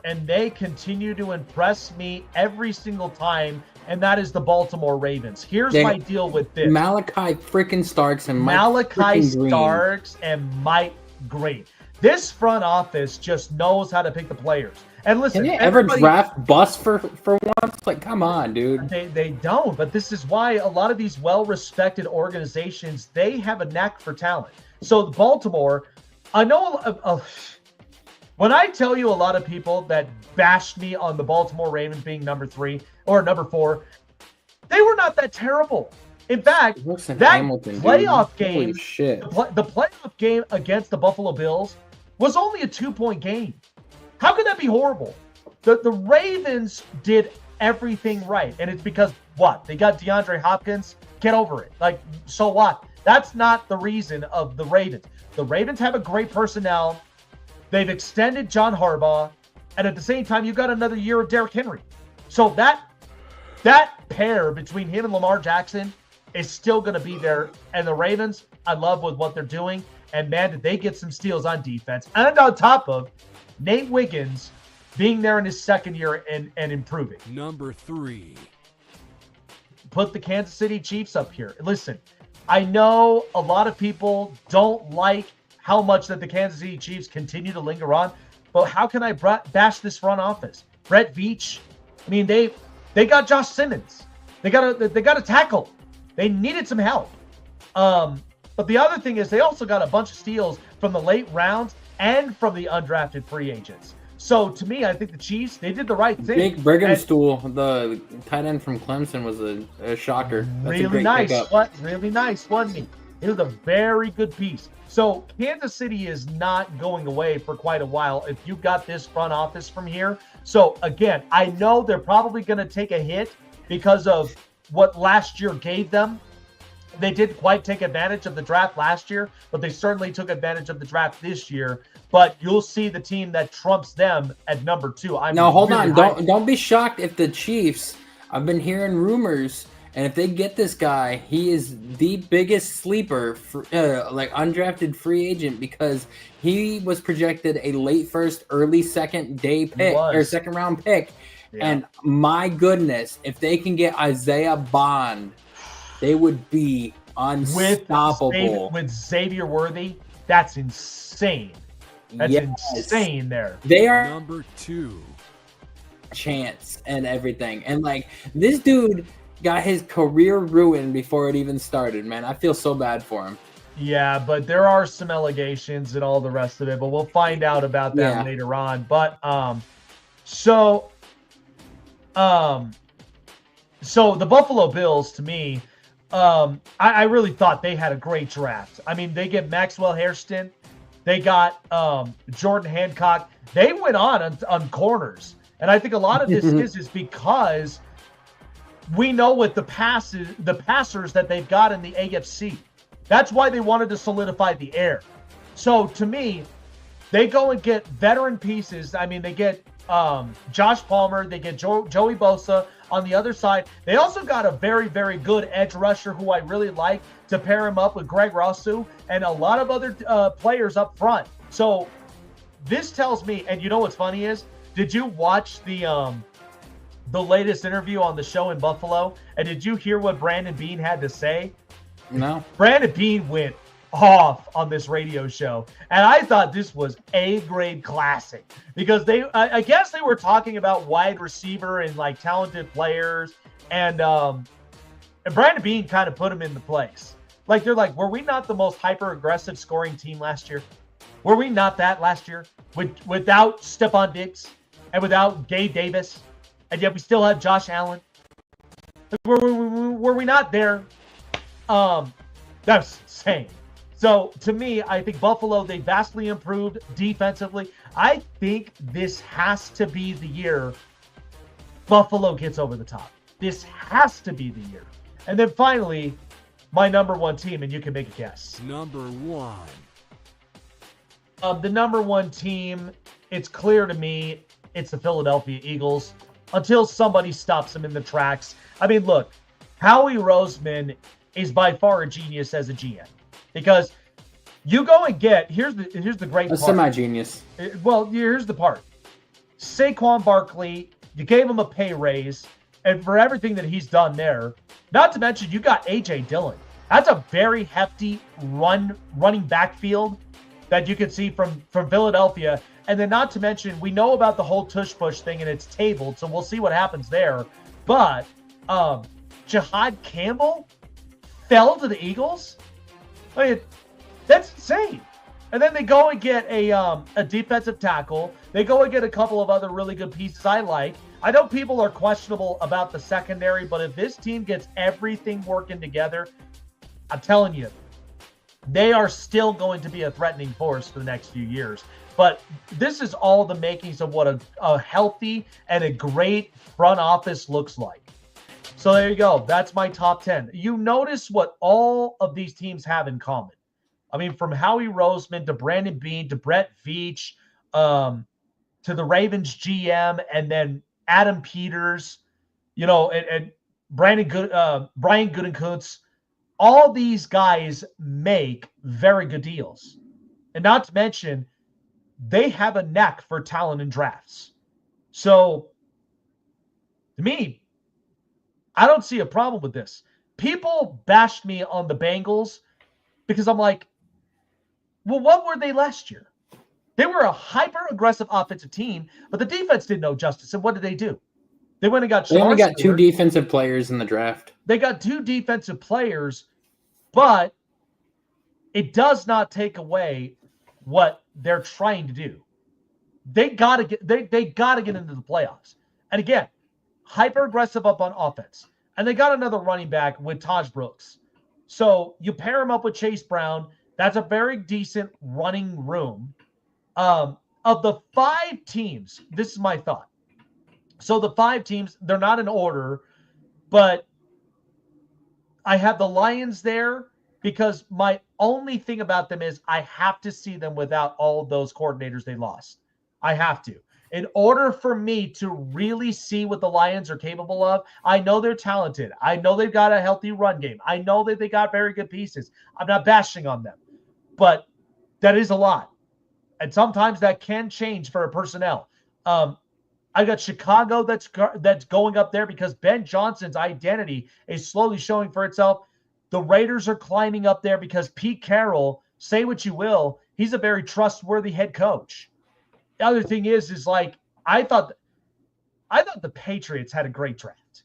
C: And they continue to impress me every single time, and that is the Baltimore Ravens. Here's my deal with this.
D: Malachi freaking Starks and Mike
C: Green. This front office just knows how to pick the players. And listen,
D: can they ever draft bust for once? Come on, dude.
C: They don't, but this is why a lot of these well-respected organizations, they have a knack for talent. So the Baltimore, I know when I tell you a lot of people that bashed me on the Baltimore Ravens being number 3 or number 4, they were not that terrible. In fact, that playoff game, the playoff game against the Buffalo Bills was only a 2-point game. How could that be horrible? The Ravens did everything right. And it's because what? They got DeAndre Hopkins. Get over it. Like, so what? That's not the reason of the Ravens. The Ravens have a great personnel. They've extended John Harbaugh. And at the same time, you've got another year of Derrick Henry. So that pair between him and Lamar Jackson is still going to be there. And the Ravens, I love with what they're doing. And man, did they get some steals on defense. And on top of Nate Wiggins being there in his second year and improving.
F: Number 3.
C: Put the Kansas City Chiefs up here. Listen, I know a lot of people don't like how much that the Kansas City Chiefs continue to linger on, but how can I bash this front office? Brett Veach, I mean, they got Josh Simmons. They got a tackle. They needed some help. But the other thing is they also got a bunch of steals from the late rounds and from the undrafted free agents. So to me, I think the Chiefs, they did the right thing.
D: Jake Brighamstool, the tight end from Clemson, was a shocker. That's
C: really nice. Really nice, wasn't he? It was a very good piece. So Kansas City is not going away for quite a while if you got this front office from here. So again, I know they're probably going to take a hit because of what last year gave them. They didn't quite take advantage of the draft last year, but they certainly took advantage of the draft this year. But you'll see the team that trumps them at number 2.
D: Hold on. Don't be shocked if the Chiefs, I've been hearing rumors, and if they get this guy, he is the biggest sleeper for like undrafted free agent because he was projected a late first, early second day pick or second round pick. Yeah. And my goodness, if they can get Isaiah Bond, they would be unstoppable.
C: With Xavier Worthy, that's insane. That's insane there.
D: They are
F: number 2.
D: Chance and everything. And like this dude got his career ruined before it even started, man. I feel so bad for him.
C: Yeah, but there are some allegations and all the rest of it, but we'll find out about that later on. But so the Buffalo Bills, to me, I really thought they had a great draft. I mean, they get Maxwell Hairston. They got Jordan Hancock. They went on corners. And I think a lot of this is because we know with the passers that they've got in the AFC. That's why they wanted to solidify the air. So to me, they go and get veteran pieces. I mean, they get Josh Palmer. They get Joey Bosa on the other side. They also got a very, very good edge rusher who I really like to pair him up with Greg Rousseau and a lot of other players up front. So this tells me, and you know what's funny is, did you watch the latest interview on the show in Buffalo? And did you hear what Brandon Beane had to say?
D: No.
C: Brandon Beane went off on this radio show, and I thought this was A-grade classic because I guess they were talking about wide receiver and like talented players, and Brandon Beane kind of put him into place. Like they're like, were we not the most hyper-aggressive scoring team last year? Were we not that last year without Stephon Diggs and without Gabe Davis, and yet we still had Josh Allen? Were we not there? That's insane. So to me, I think Buffalo, they vastly improved defensively. I think this has to be the year Buffalo gets over the top. This has to be the year. And then finally, my number 1 team, and you can make a guess.
F: Number 1.
C: The number 1 team, it's clear to me, it's the Philadelphia Eagles until somebody stops them in the tracks. I mean, look, Howie Roseman is by far a genius as a GM because you go and get here's the great part.
D: Semi-genius.
C: Well, here's the part. Saquon Barkley, you gave him a pay raise, and for everything that he's done there, not to mention you got AJ Dillon. That's a very hefty running backfield that you can see from Philadelphia. And then not to mention, we know about the whole tush push thing and it's tabled, so we'll see what happens there. But Jihad Campbell fell to the Eagles? I mean, that's insane. And then they go and get a defensive tackle. They go and get a couple of other really good pieces I like. I know people are questionable about the secondary, but if this team gets everything working together, I'm telling you, they are still going to be a threatening force for the next few years. But this is all the makings of what a healthy and a great front office looks like. So there you go. That's my top 10. You notice what all of these teams have in common. I mean, from Howie Roseman to Brandon Beane to Brett Veach, to the Ravens GM, and then Adam Peters, and Brian Gutekunst. All these guys make very good deals. And not to mention, they have a knack for talent in drafts. So, to me, I don't see a problem with this. People bashed me on the Bengals because I'm like, well, what were they last year? They were a hyper-aggressive offensive team, but the defense did no justice. And what did they do? They went and got
D: They only got 2 defensive players in the draft.
C: They got 2 defensive players, but it does not take away what they're trying to do. They gotta get into the playoffs. And again, hyper-aggressive up on offense. And they got another running back with Taj Brooks. So you pair him up with Chase Brown. That's a very decent running room. Of the 5 teams, this is my thought. So the 5 teams, they're not in order, but I have the Lions there because my only thing about them is I have to see them without all of those coordinators they lost. I have to. In order for me to really see what the Lions are capable of, I know they're talented. I know they've got a healthy run game. I know that they got very good pieces. I'm not bashing on them, but that is a lot. And sometimes that can change for a personnel. I got Chicago that's going up there because Ben Johnson's identity is slowly showing for itself. The Raiders are climbing up there because Pete Carroll, say what you will, he's a very trustworthy head coach. The other thing is like I thought the Patriots had a great draft.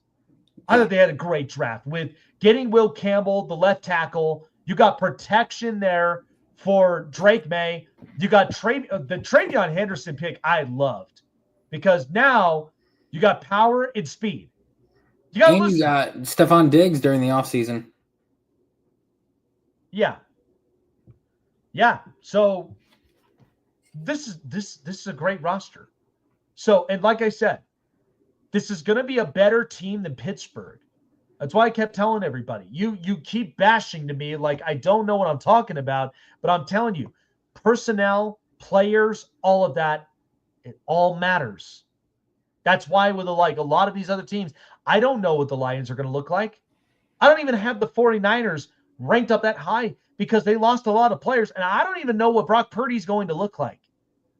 C: I thought they had a great draft with getting Will Campbell, the left tackle. You got protection there for Drake May. You got the Travion Henderson pick I loved because now you got power and speed. You got
D: Stephon Diggs during the offseason.
C: Yeah. So this is a great roster. So, and like I said, this is going to be a better team than Pittsburgh. That's why I kept telling everybody. You keep bashing to me like I don't know what I'm talking about, but I'm telling you, personnel, players, all of that, it all matters. That's why with a lot of these other teams, I don't know what the Lions are going to look like. I don't even have the 49ers ranked up that high because they lost a lot of players, and I don't even know what Brock Purdy's going to look like.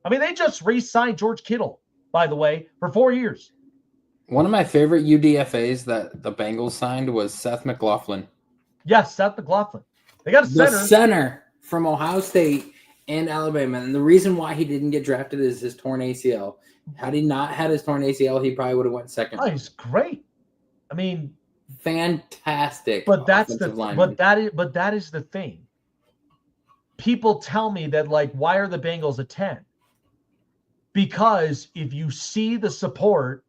C: I mean, they just re-signed George Kittle, by the way, for 4 years.
D: One of my favorite UDFAs that the Bengals signed was Seth McLaughlin.
C: Yes, Seth McLaughlin. They got a center.
D: The center from Ohio State and Alabama. And the reason why he didn't get drafted is his torn ACL. Had he not had his torn ACL, he probably would have went second.
C: Oh, he's great. I mean,
D: fantastic.
C: But that is the thing. People tell me that why are the Bengals a 10? Because if you see the support,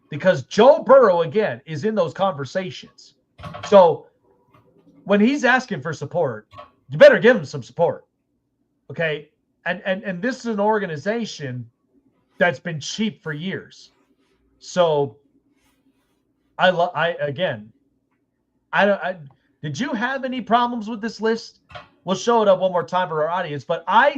C: because Joe Burrow again is in those conversations. So when he's asking for support, you better give him some support. Okay? And this is an organization that's been cheap for years. So did you have any problems with this list? We'll show it up one more time for our audience, but I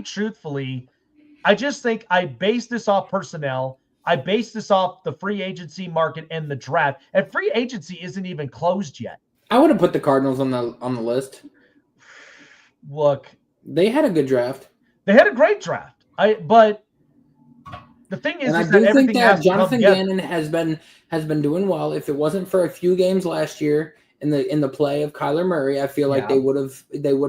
C: just think I base this off personnel. I base this off the free agency market and the draft. And free agency isn't even closed yet.
D: I would have put the Cardinals on the list.
C: Look,
D: they had a good draft.
C: They had a great draft. But the thing is,
D: I do think that Jonathan Gannon has been doing well. If it wasn't for a few games last year in the play of Kyler Murray, I feel like they would have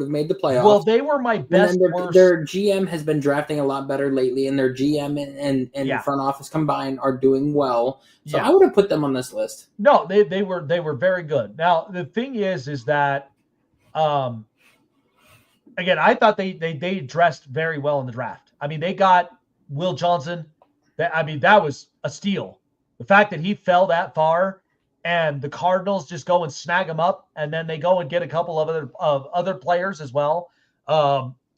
D: made the playoffs.
C: Well, they were my best.
D: Their GM has been drafting a lot better lately, and their GM and front office combined are doing well. So I would have put them on this list.
C: No, they were very good. Now the thing is that, again, I thought they dressed very well in the draft. I mean, they got Will Johnson. That was a steal. The fact that he fell that far. And the Cardinals just go and snag him up, and then they go and get a couple of other players as well.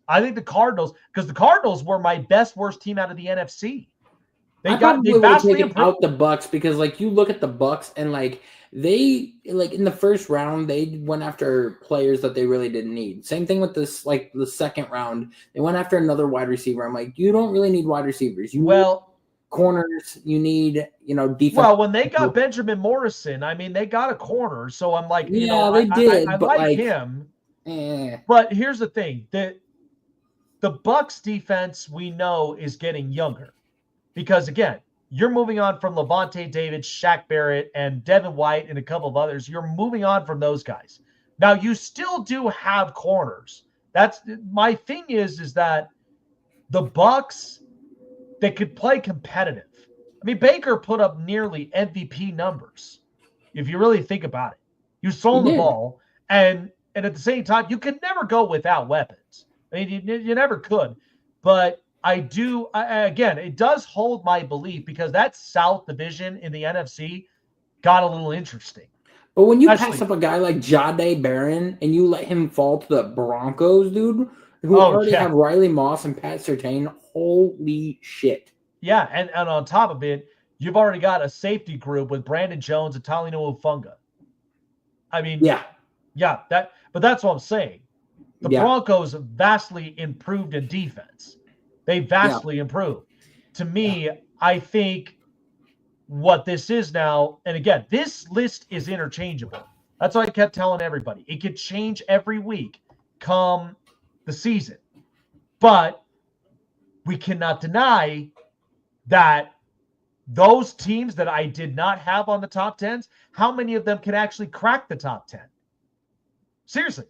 C: I think the Cardinals, because the Cardinals were my worst team out of the NFC. They
D: probably would have
C: vastly
D: taken
C: improved.
D: out the Bucks because, like, you look at the Bucks and they in the first round they went after players that they really didn't need. Same thing with this, like the second round, they went after another wide receiver. I'm like, you don't really need wide receivers. You need corners. You need defense.
C: Well, when they got Benjamin Morrison, I mean, they got a corner. So I'm like,
D: they did.
C: I
D: but
C: like him. But here's the thing: the Bucks defense we know is getting younger. Because, again, you're moving on from Levante David, Shaq Barrett, and Devin White, and a couple of others. You're moving on from those guys. Now, you still do have corners. That's my thing is that the Bucks, they could play competitive. I mean, Baker put up nearly MVP numbers, if you really think about it. You sold the ball, and at the same time, you could never go without weapons. I mean, you never could. But again, it does hold my belief because that South Division in the NFC got a little interesting.
D: But when you pass up a guy like Jahdae Barron and you let him fall to the Broncos, dude, who already have Riley Moss and Pat Surtain, holy shit.
C: Yeah, and on top of it, you've already got a safety group with Brandon Jones and Talanoa Ufunga. I mean, but that's what I'm saying. The Broncos vastly improved in defense. They vastly improved. To me, I think what this is now, and again, this list is interchangeable. That's what I kept telling everybody. It could change every week come the season. But we cannot deny that those teams that I did not have on the top 10s, how many of them can actually crack the top 10? Seriously.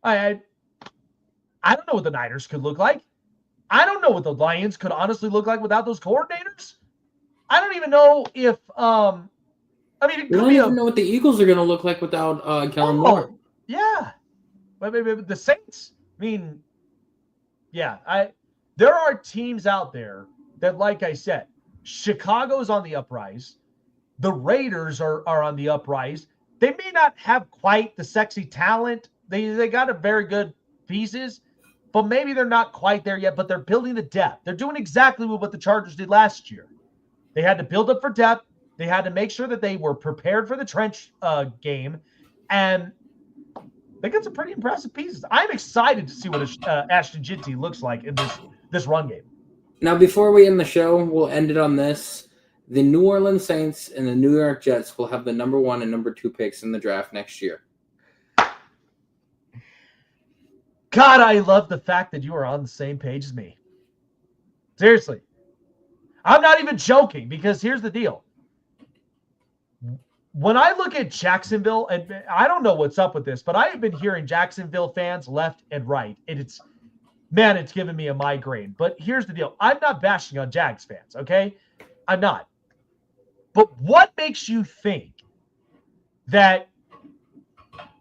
C: I don't know what the Niners could look like. I don't know what the Lions could honestly look like without those coordinators. I don't even know if it could
D: don't even know what the Eagles are going to look like without Kellen Moore.
C: Yeah. But the Saints, I mean, there are teams out there that, like I said, Chicago's on the uprise. The Raiders are on the uprise. They may not have quite the sexy talent. They got a very good pieces, but maybe they're not quite there yet, but they're building the depth. They're doing exactly what the Chargers did last year. They had to build up for depth. They had to make sure that they were prepared for the trench game, and they got some pretty impressive pieces. I'm excited to see what Ashton Ginty looks like in this run game.
D: Now, before we end the show, we'll end it on this. The New Orleans Saints and the New York Jets will have the number 1 and number 2 picks in the draft next year.
C: God, I love the fact that you are on the same page as me. Seriously. I'm not even joking because here's the deal. When I look at Jacksonville, and I don't know what's up with this, but I have been hearing Jacksonville fans left and right. And it's giving me a migraine. But here's the deal. I'm not bashing on Jags fans, okay? I'm not. But what makes you think that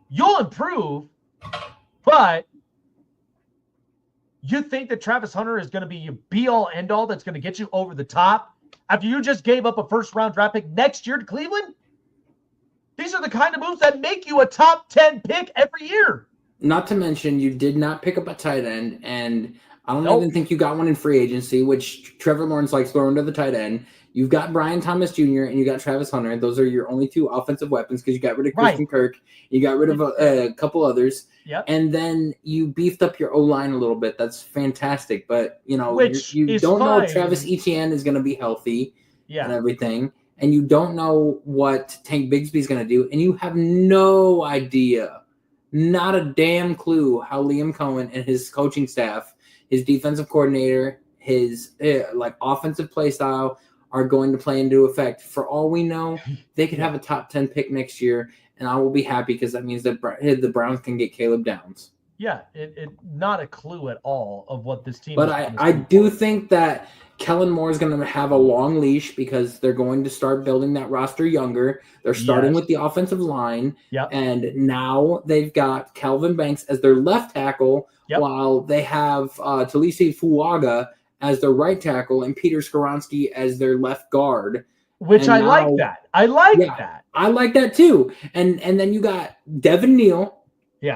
C: you'll improve, but you think that Travis Hunter is going to be your be-all, end-all that's going to get you over the top after you just gave up a first-round draft pick next year to Cleveland? These are the kind of moves that make you a top 10 pick every year.
D: Not to mention, you did not pick up a tight end, and I don't even think you got one in free agency, which Trevor Lawrence likes throwing to the tight end. You've got Brian Thomas Jr. and you got Travis Hunter. Those are your only 2 offensive weapons because you got rid of Christian Kirk. You got rid of a couple others.
C: Yep.
D: And then you beefed up your O-line a little bit. That's fantastic. But, you know, you don't know if Travis Etienne is going to be healthy and everything. And you don't know what Tank Bigsby is going to do. And you have no idea, not a damn clue how Liam Cohen and his coaching staff, his defensive coordinator, his offensive play style are going to play into effect. For all we know, they could have a top 10 pick next year, and I will be happy because that means that the Browns can get Caleb Downs.
C: Yeah, it not a clue at all of what this team.
D: But I do think that Kellen Moore is going to have a long leash because they're going to start building that roster younger. They're starting with the offensive line, and now they've got Calvin Banks as their left tackle, while they have Talise Fuaga as their right tackle and Peter Skoronski as their left guard.
C: Which I like that. I like that.
D: I like that too. And then you got Devin Neal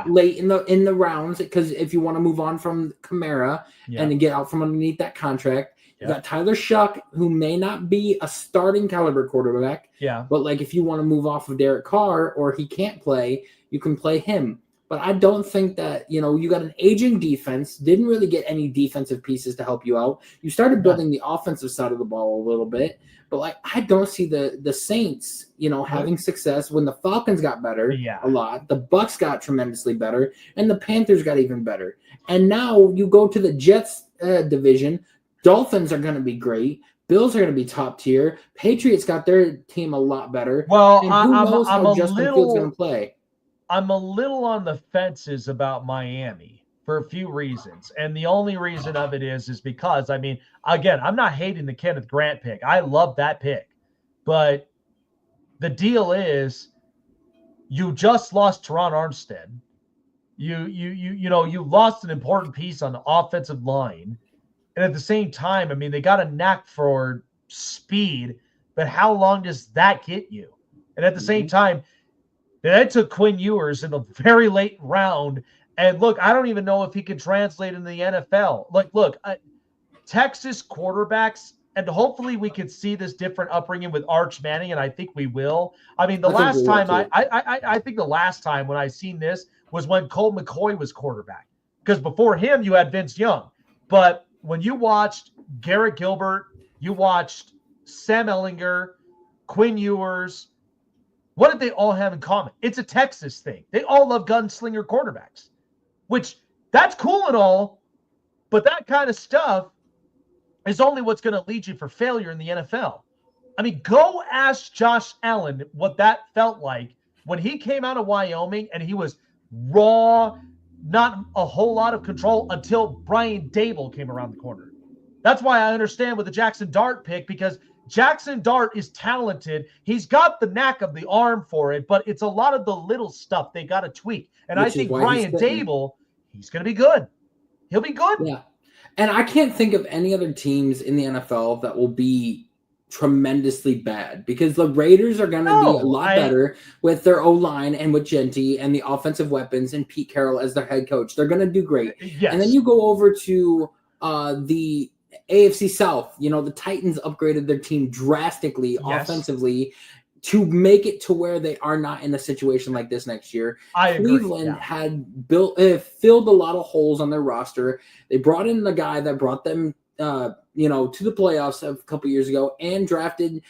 D: late in the rounds, because if you want to move on from Kamara and then get out from underneath that contract, you got Tyler Shuck, who may not be a starting caliber quarterback.
C: Yeah.
D: But like if you want to move off of Derek Carr or he can't play, you can play him. But I don't think that, you got an aging defense, didn't really get any defensive pieces to help you out. You started building the offensive side of the ball a little bit, but like I don't see the Saints, having success when the Falcons got better a lot, the Bucks got tremendously better, and the Panthers got even better. And now you go to the Jets division, Dolphins are going to be great. Bills are going to be top tier. Patriots got their team a lot better.
C: Well,
D: and who knows how Justin Fields going to play.
C: I'm a little on the fences about Miami for a few reasons. And the only reason of it is because, again, I'm not hating the Kenneth Grant pick. I love that pick. But the deal is you just lost Teron Armstead. You lost an important piece on the offensive line. And at the same time, they got a knack for speed, but how long does that get you? And at the same time, they took Quinn Ewers in the very late round. And look, I don't even know if he can translate in the NFL. Texas quarterbacks, and hopefully we can see this different upbringing with Arch Manning, and I think we will. I think the last time when I seen this was when Colt McCoy was quarterback. Because before him, you had Vince Young. But when you watched Garrett Gilbert, you watched Sam Ehlinger, Quinn Ewers, what did they all have in common? It's a Texas thing. They all love gunslinger quarterbacks, which that's cool and all, but that kind of stuff is only what's going to lead you for failure in the NFL. Go ask Josh Allen what that felt like when he came out of Wyoming and he was raw, not a whole lot of control until Brian Dable came around the corner. That's why I understand with the Jackson Dart pick, because Jackson Dart is talented. He's got the knack of the arm for it, but it's a lot of the little stuff they got to tweak. And I think Brian Dable, he's going to be good. He'll be good.
D: Yeah. And I can't think of any other teams in the NFL that will be tremendously bad, because the Raiders are going to be a lot better with their O-line and with Genty and the offensive weapons and Pete Carroll as their head coach. They're going to do great.
C: Yes.
D: And then you go over to the AFC South. The Titans upgraded their team drastically offensively to make it to where they are not in a situation like this next year. Cleveland had filled a lot of holes on their roster. They brought in the guy that brought them to the playoffs a couple years ago and drafted,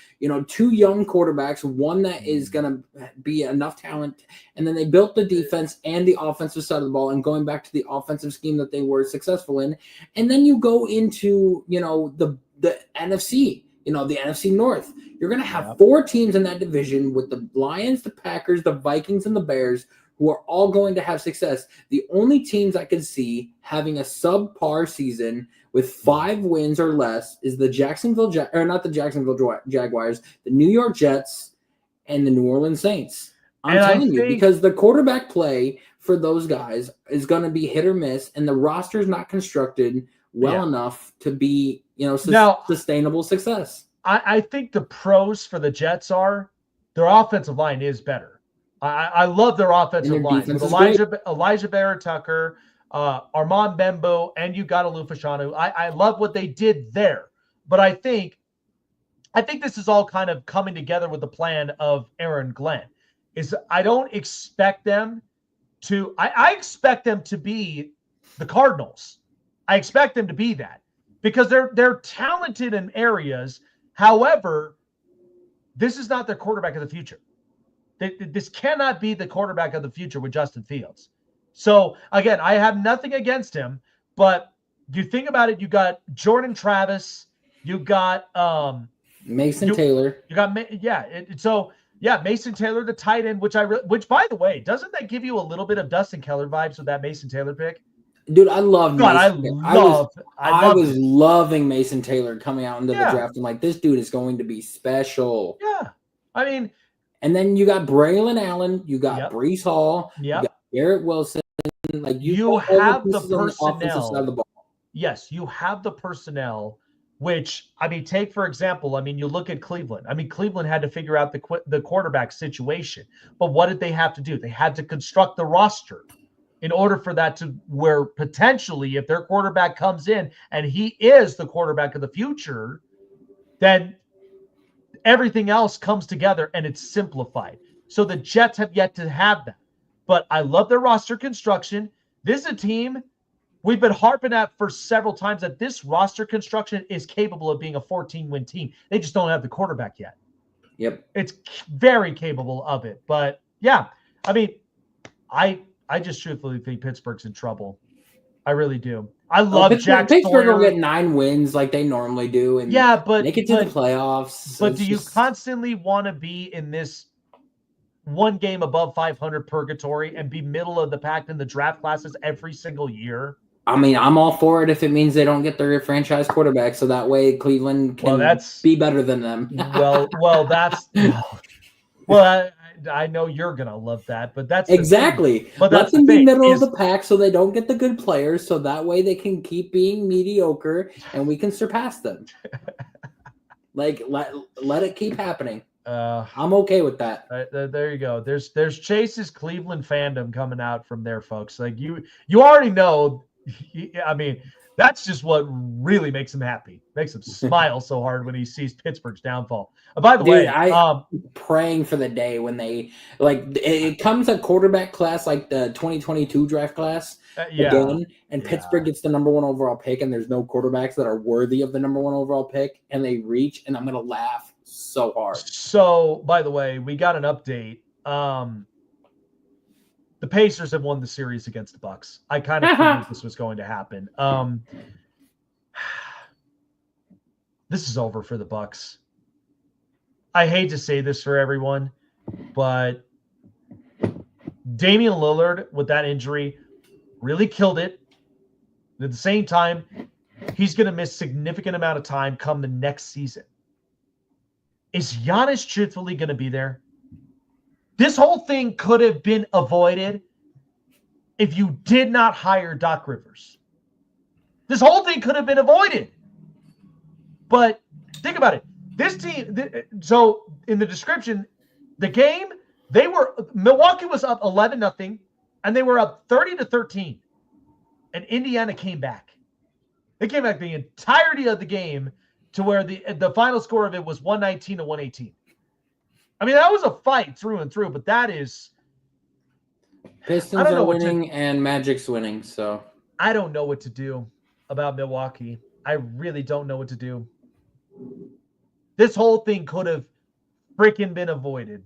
D: two young quarterbacks, one that is going to be enough talent. And then they built the defense and the offensive side of the ball and going back to the offensive scheme that they were successful in. And then you go into, the NFC, the NFC North. You're going to have four teams in that division with the Lions, the Packers, the Vikings, and the Bears, who are all going to have success. The only teams I could see having a subpar season with 5 wins or less is the not the Jacksonville Jaguars, the New York Jets, and the New Orleans Saints. I'm telling you, because the quarterback play for those guys is going to be hit or miss, and the roster is not constructed well enough to be, sustainable success.
C: I think the pros for the Jets are their offensive line is better. I love their offensive line. With Elijah Vera-Tucker, Armand Bembo, and you got Alou Fashanu. I love what they did there. But I think this is all kind of coming together with the plan of Aaron Glenn. I don't expect them to – I expect them to be the Cardinals. I expect them to be that because they're talented in areas. However, this is not their quarterback of the future. This cannot be the quarterback of the future with Justin Fields. So, again, I have nothing against him, but you think about it, you got Jordan Travis, you got
D: Mason Taylor.
C: You got Mason Taylor, the tight end, which by the way, doesn't that give you a little bit of Dustin Keller vibes with that Mason Taylor pick?
D: Dude, I love
C: Mason.
D: I was loving Mason Taylor coming out into the draft. I'm like, this dude is going to be special.
C: Yeah. I mean,
D: and then you got Braylon Allen, you got Breece Hall, you got Garrett Wilson. Like
C: you have the personnel. Yes, you have the personnel. Which take for example. You look at Cleveland. Cleveland had to figure out the quarterback situation. But what did they have to do? They had to construct the roster. in order for that to where potentially if their quarterback comes in and he is the quarterback of the future, then everything else comes together and it's simplified. So the Jets have yet to have that. But I love their roster construction. This is a team we've been harping at for several times that this roster construction is capable of being a 14-win team. They just don't have the quarterback yet.
D: Yep.
C: It's very capable of it. But, yeah, I mean, I just truthfully think Pittsburgh's in trouble. I really do. I love Jack
D: Pittsburgh
C: Sawyer.
D: will get 9 wins like they normally do and make it to the playoffs.
C: But do you constantly want to be in this one game above 500 purgatory and be middle of the pack in the draft classes every single year?
D: I mean, I'm all for it if it means they don't get their franchise quarterback, so that way Cleveland can be better than them.
C: I know you're gonna love that, but that's
D: exactly.
C: But
D: let them be middle of the pack so they don't get the good players, so that way they can keep being mediocre and we can surpass them. Like let it keep happening. I'm okay with that.
C: There you go. There's Chase's Cleveland fandom coming out from there, folks. Like you already know. I mean, that's just what really makes him happy. Makes him smile so hard when he sees Pittsburgh's downfall. By the way,
D: I'm praying for the day when they it comes a quarterback class like the 2022 draft class again, and Pittsburgh gets the number 1 overall pick, and there's no quarterbacks that are worthy of the number 1 overall pick, and they reach, and I'm gonna laugh so hard.
C: So, by the way, we got an update. The Pacers have won the series against the Bucks. I kind of figured this was going to happen. This is over for the Bucks. I hate to say this for everyone, but Damian Lillard with that injury really killed it. At the same time, he's going to miss significant amount of time come the next season. Is Giannis truthfully going to be there? This whole thing could have been avoided if you did not hire Doc Rivers. This whole thing could have been avoided. But think about it. This team, so in the description, the game, Milwaukee was up 11-0, and they were up 30-13. And Indiana came back. They came back the entirety of the game to where the final score of it was 119-118. I mean, that was a fight through and through, but that is...
D: Pistons are winning and Magic's winning, so...
C: I don't know what to do about Milwaukee. I really don't know what to do. This whole thing could have freaking been avoided.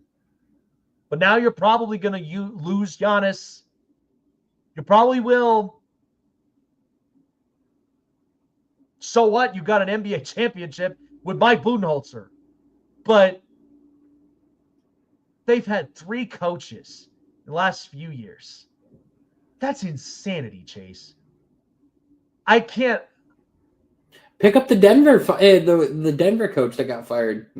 C: But now you're probably going to lose Giannis. You probably will. So what? You got an NBA championship with Mike Budenholzer. But they've had 3 coaches in the last few years. That's insanity, Chase. I can't.
D: Pick up the Denver the Denver coach that got fired.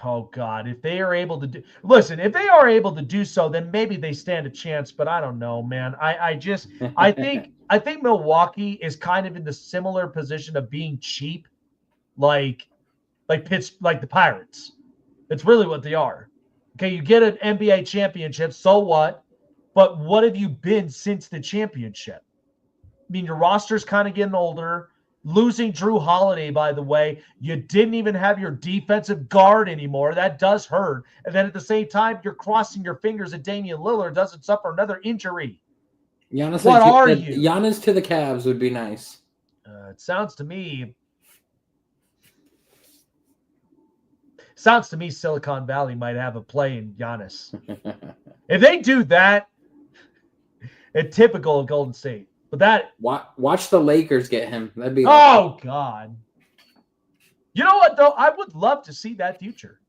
C: Oh God! If they are able to do, listen, if they are able to do so, then maybe they stand a chance. But I don't know, man. I think Milwaukee is kind of in the similar position of being cheap, like the Pirates. It's really what they are. Okay, you get an NBA championship, so what? But what have you been since the championship? I mean, your roster's kind of getting older. Losing Drew Holiday, by the way, you didn't even have your defensive guard anymore. That does hurt. And then at the same time, you're crossing your fingers that Damian Lillard doesn't suffer another injury.
D: Giannis,
C: what are you?
D: Giannis to the Cavs would be nice.
C: It sounds to me Silicon Valley might have a play in Giannis. If they do that, it's typical of Golden State. But that
D: watch the Lakers get him. That'd be
C: awesome. God. You know what though? I would love to see that future.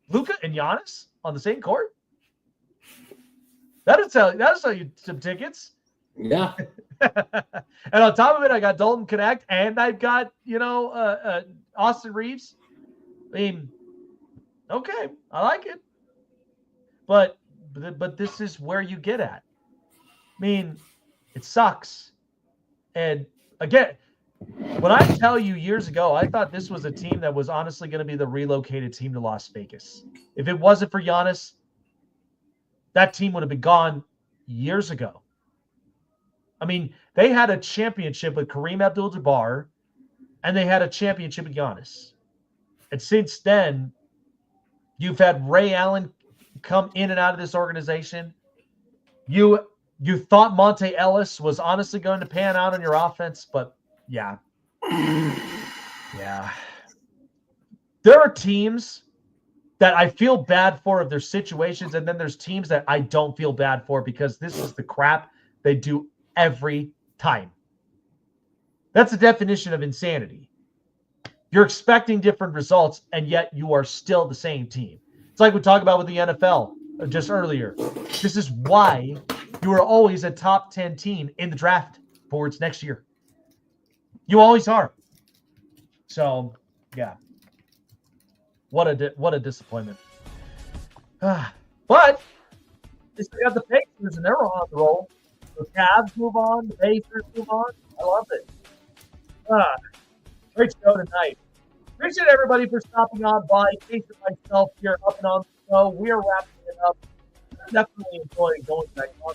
C: Luka and Giannis on the same court. That'll sell you some tickets.
D: Yeah.
C: And on top of it, I got Dalton Connect and I've got, Austin Reeves. I mean, okay, I like it. But this is where you get at. I mean, it sucks. And again, when I tell you years ago, I thought this was a team that was honestly going to be the relocated team to Las Vegas. If it wasn't for Giannis, that team would have been gone years ago. I mean, they had a championship with Kareem Abdul-Jabbar, and they had a championship with Giannis. And since then, you've had Ray Allen come in and out of this organization. You thought Monte Ellis was honestly going to pan out on your offense, but yeah. Yeah. There are teams that I feel bad for of their situations, and then there's teams that I don't feel bad for because this is the crap they do every time. That's the definition of insanity. You're expecting different results, and yet you are still the same team. It's like we talked about with the NFL just earlier. This is why you are always a top 10 team in the draft boards next year. You always are. So, yeah. What a disappointment. But they still got the Pacers, and they're on the roll. The Cavs move on. The Pacers move on. I love it. Great show tonight. Appreciate everybody for stopping on by. Casey and myself here up and on the show. We are wrapping it up. I'm definitely enjoying going back on.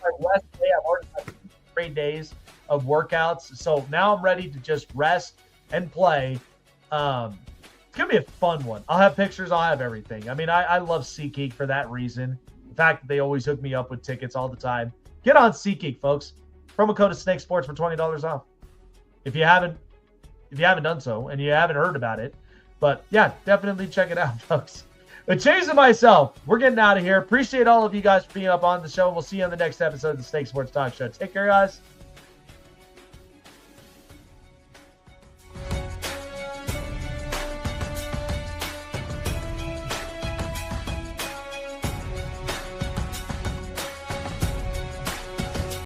C: My rest day, I've already had 2 straight days of workouts. So now I'm ready to just rest and play. It's going to be a fun one. I'll have pictures. I'll have everything. I mean, I love SeatGeek for that reason. The fact that they always hook me up with tickets all the time. Get on SeatGeek, folks. Promo code is Snake Sports for $20 off. If you haven't done so and you haven't heard about it. But yeah, definitely check it out, folks. But Chase and myself, we're getting out of here. Appreciate all of you guys for being up on the show. We'll see you on the next episode of the Snake Sports Talk Show. Take care, guys.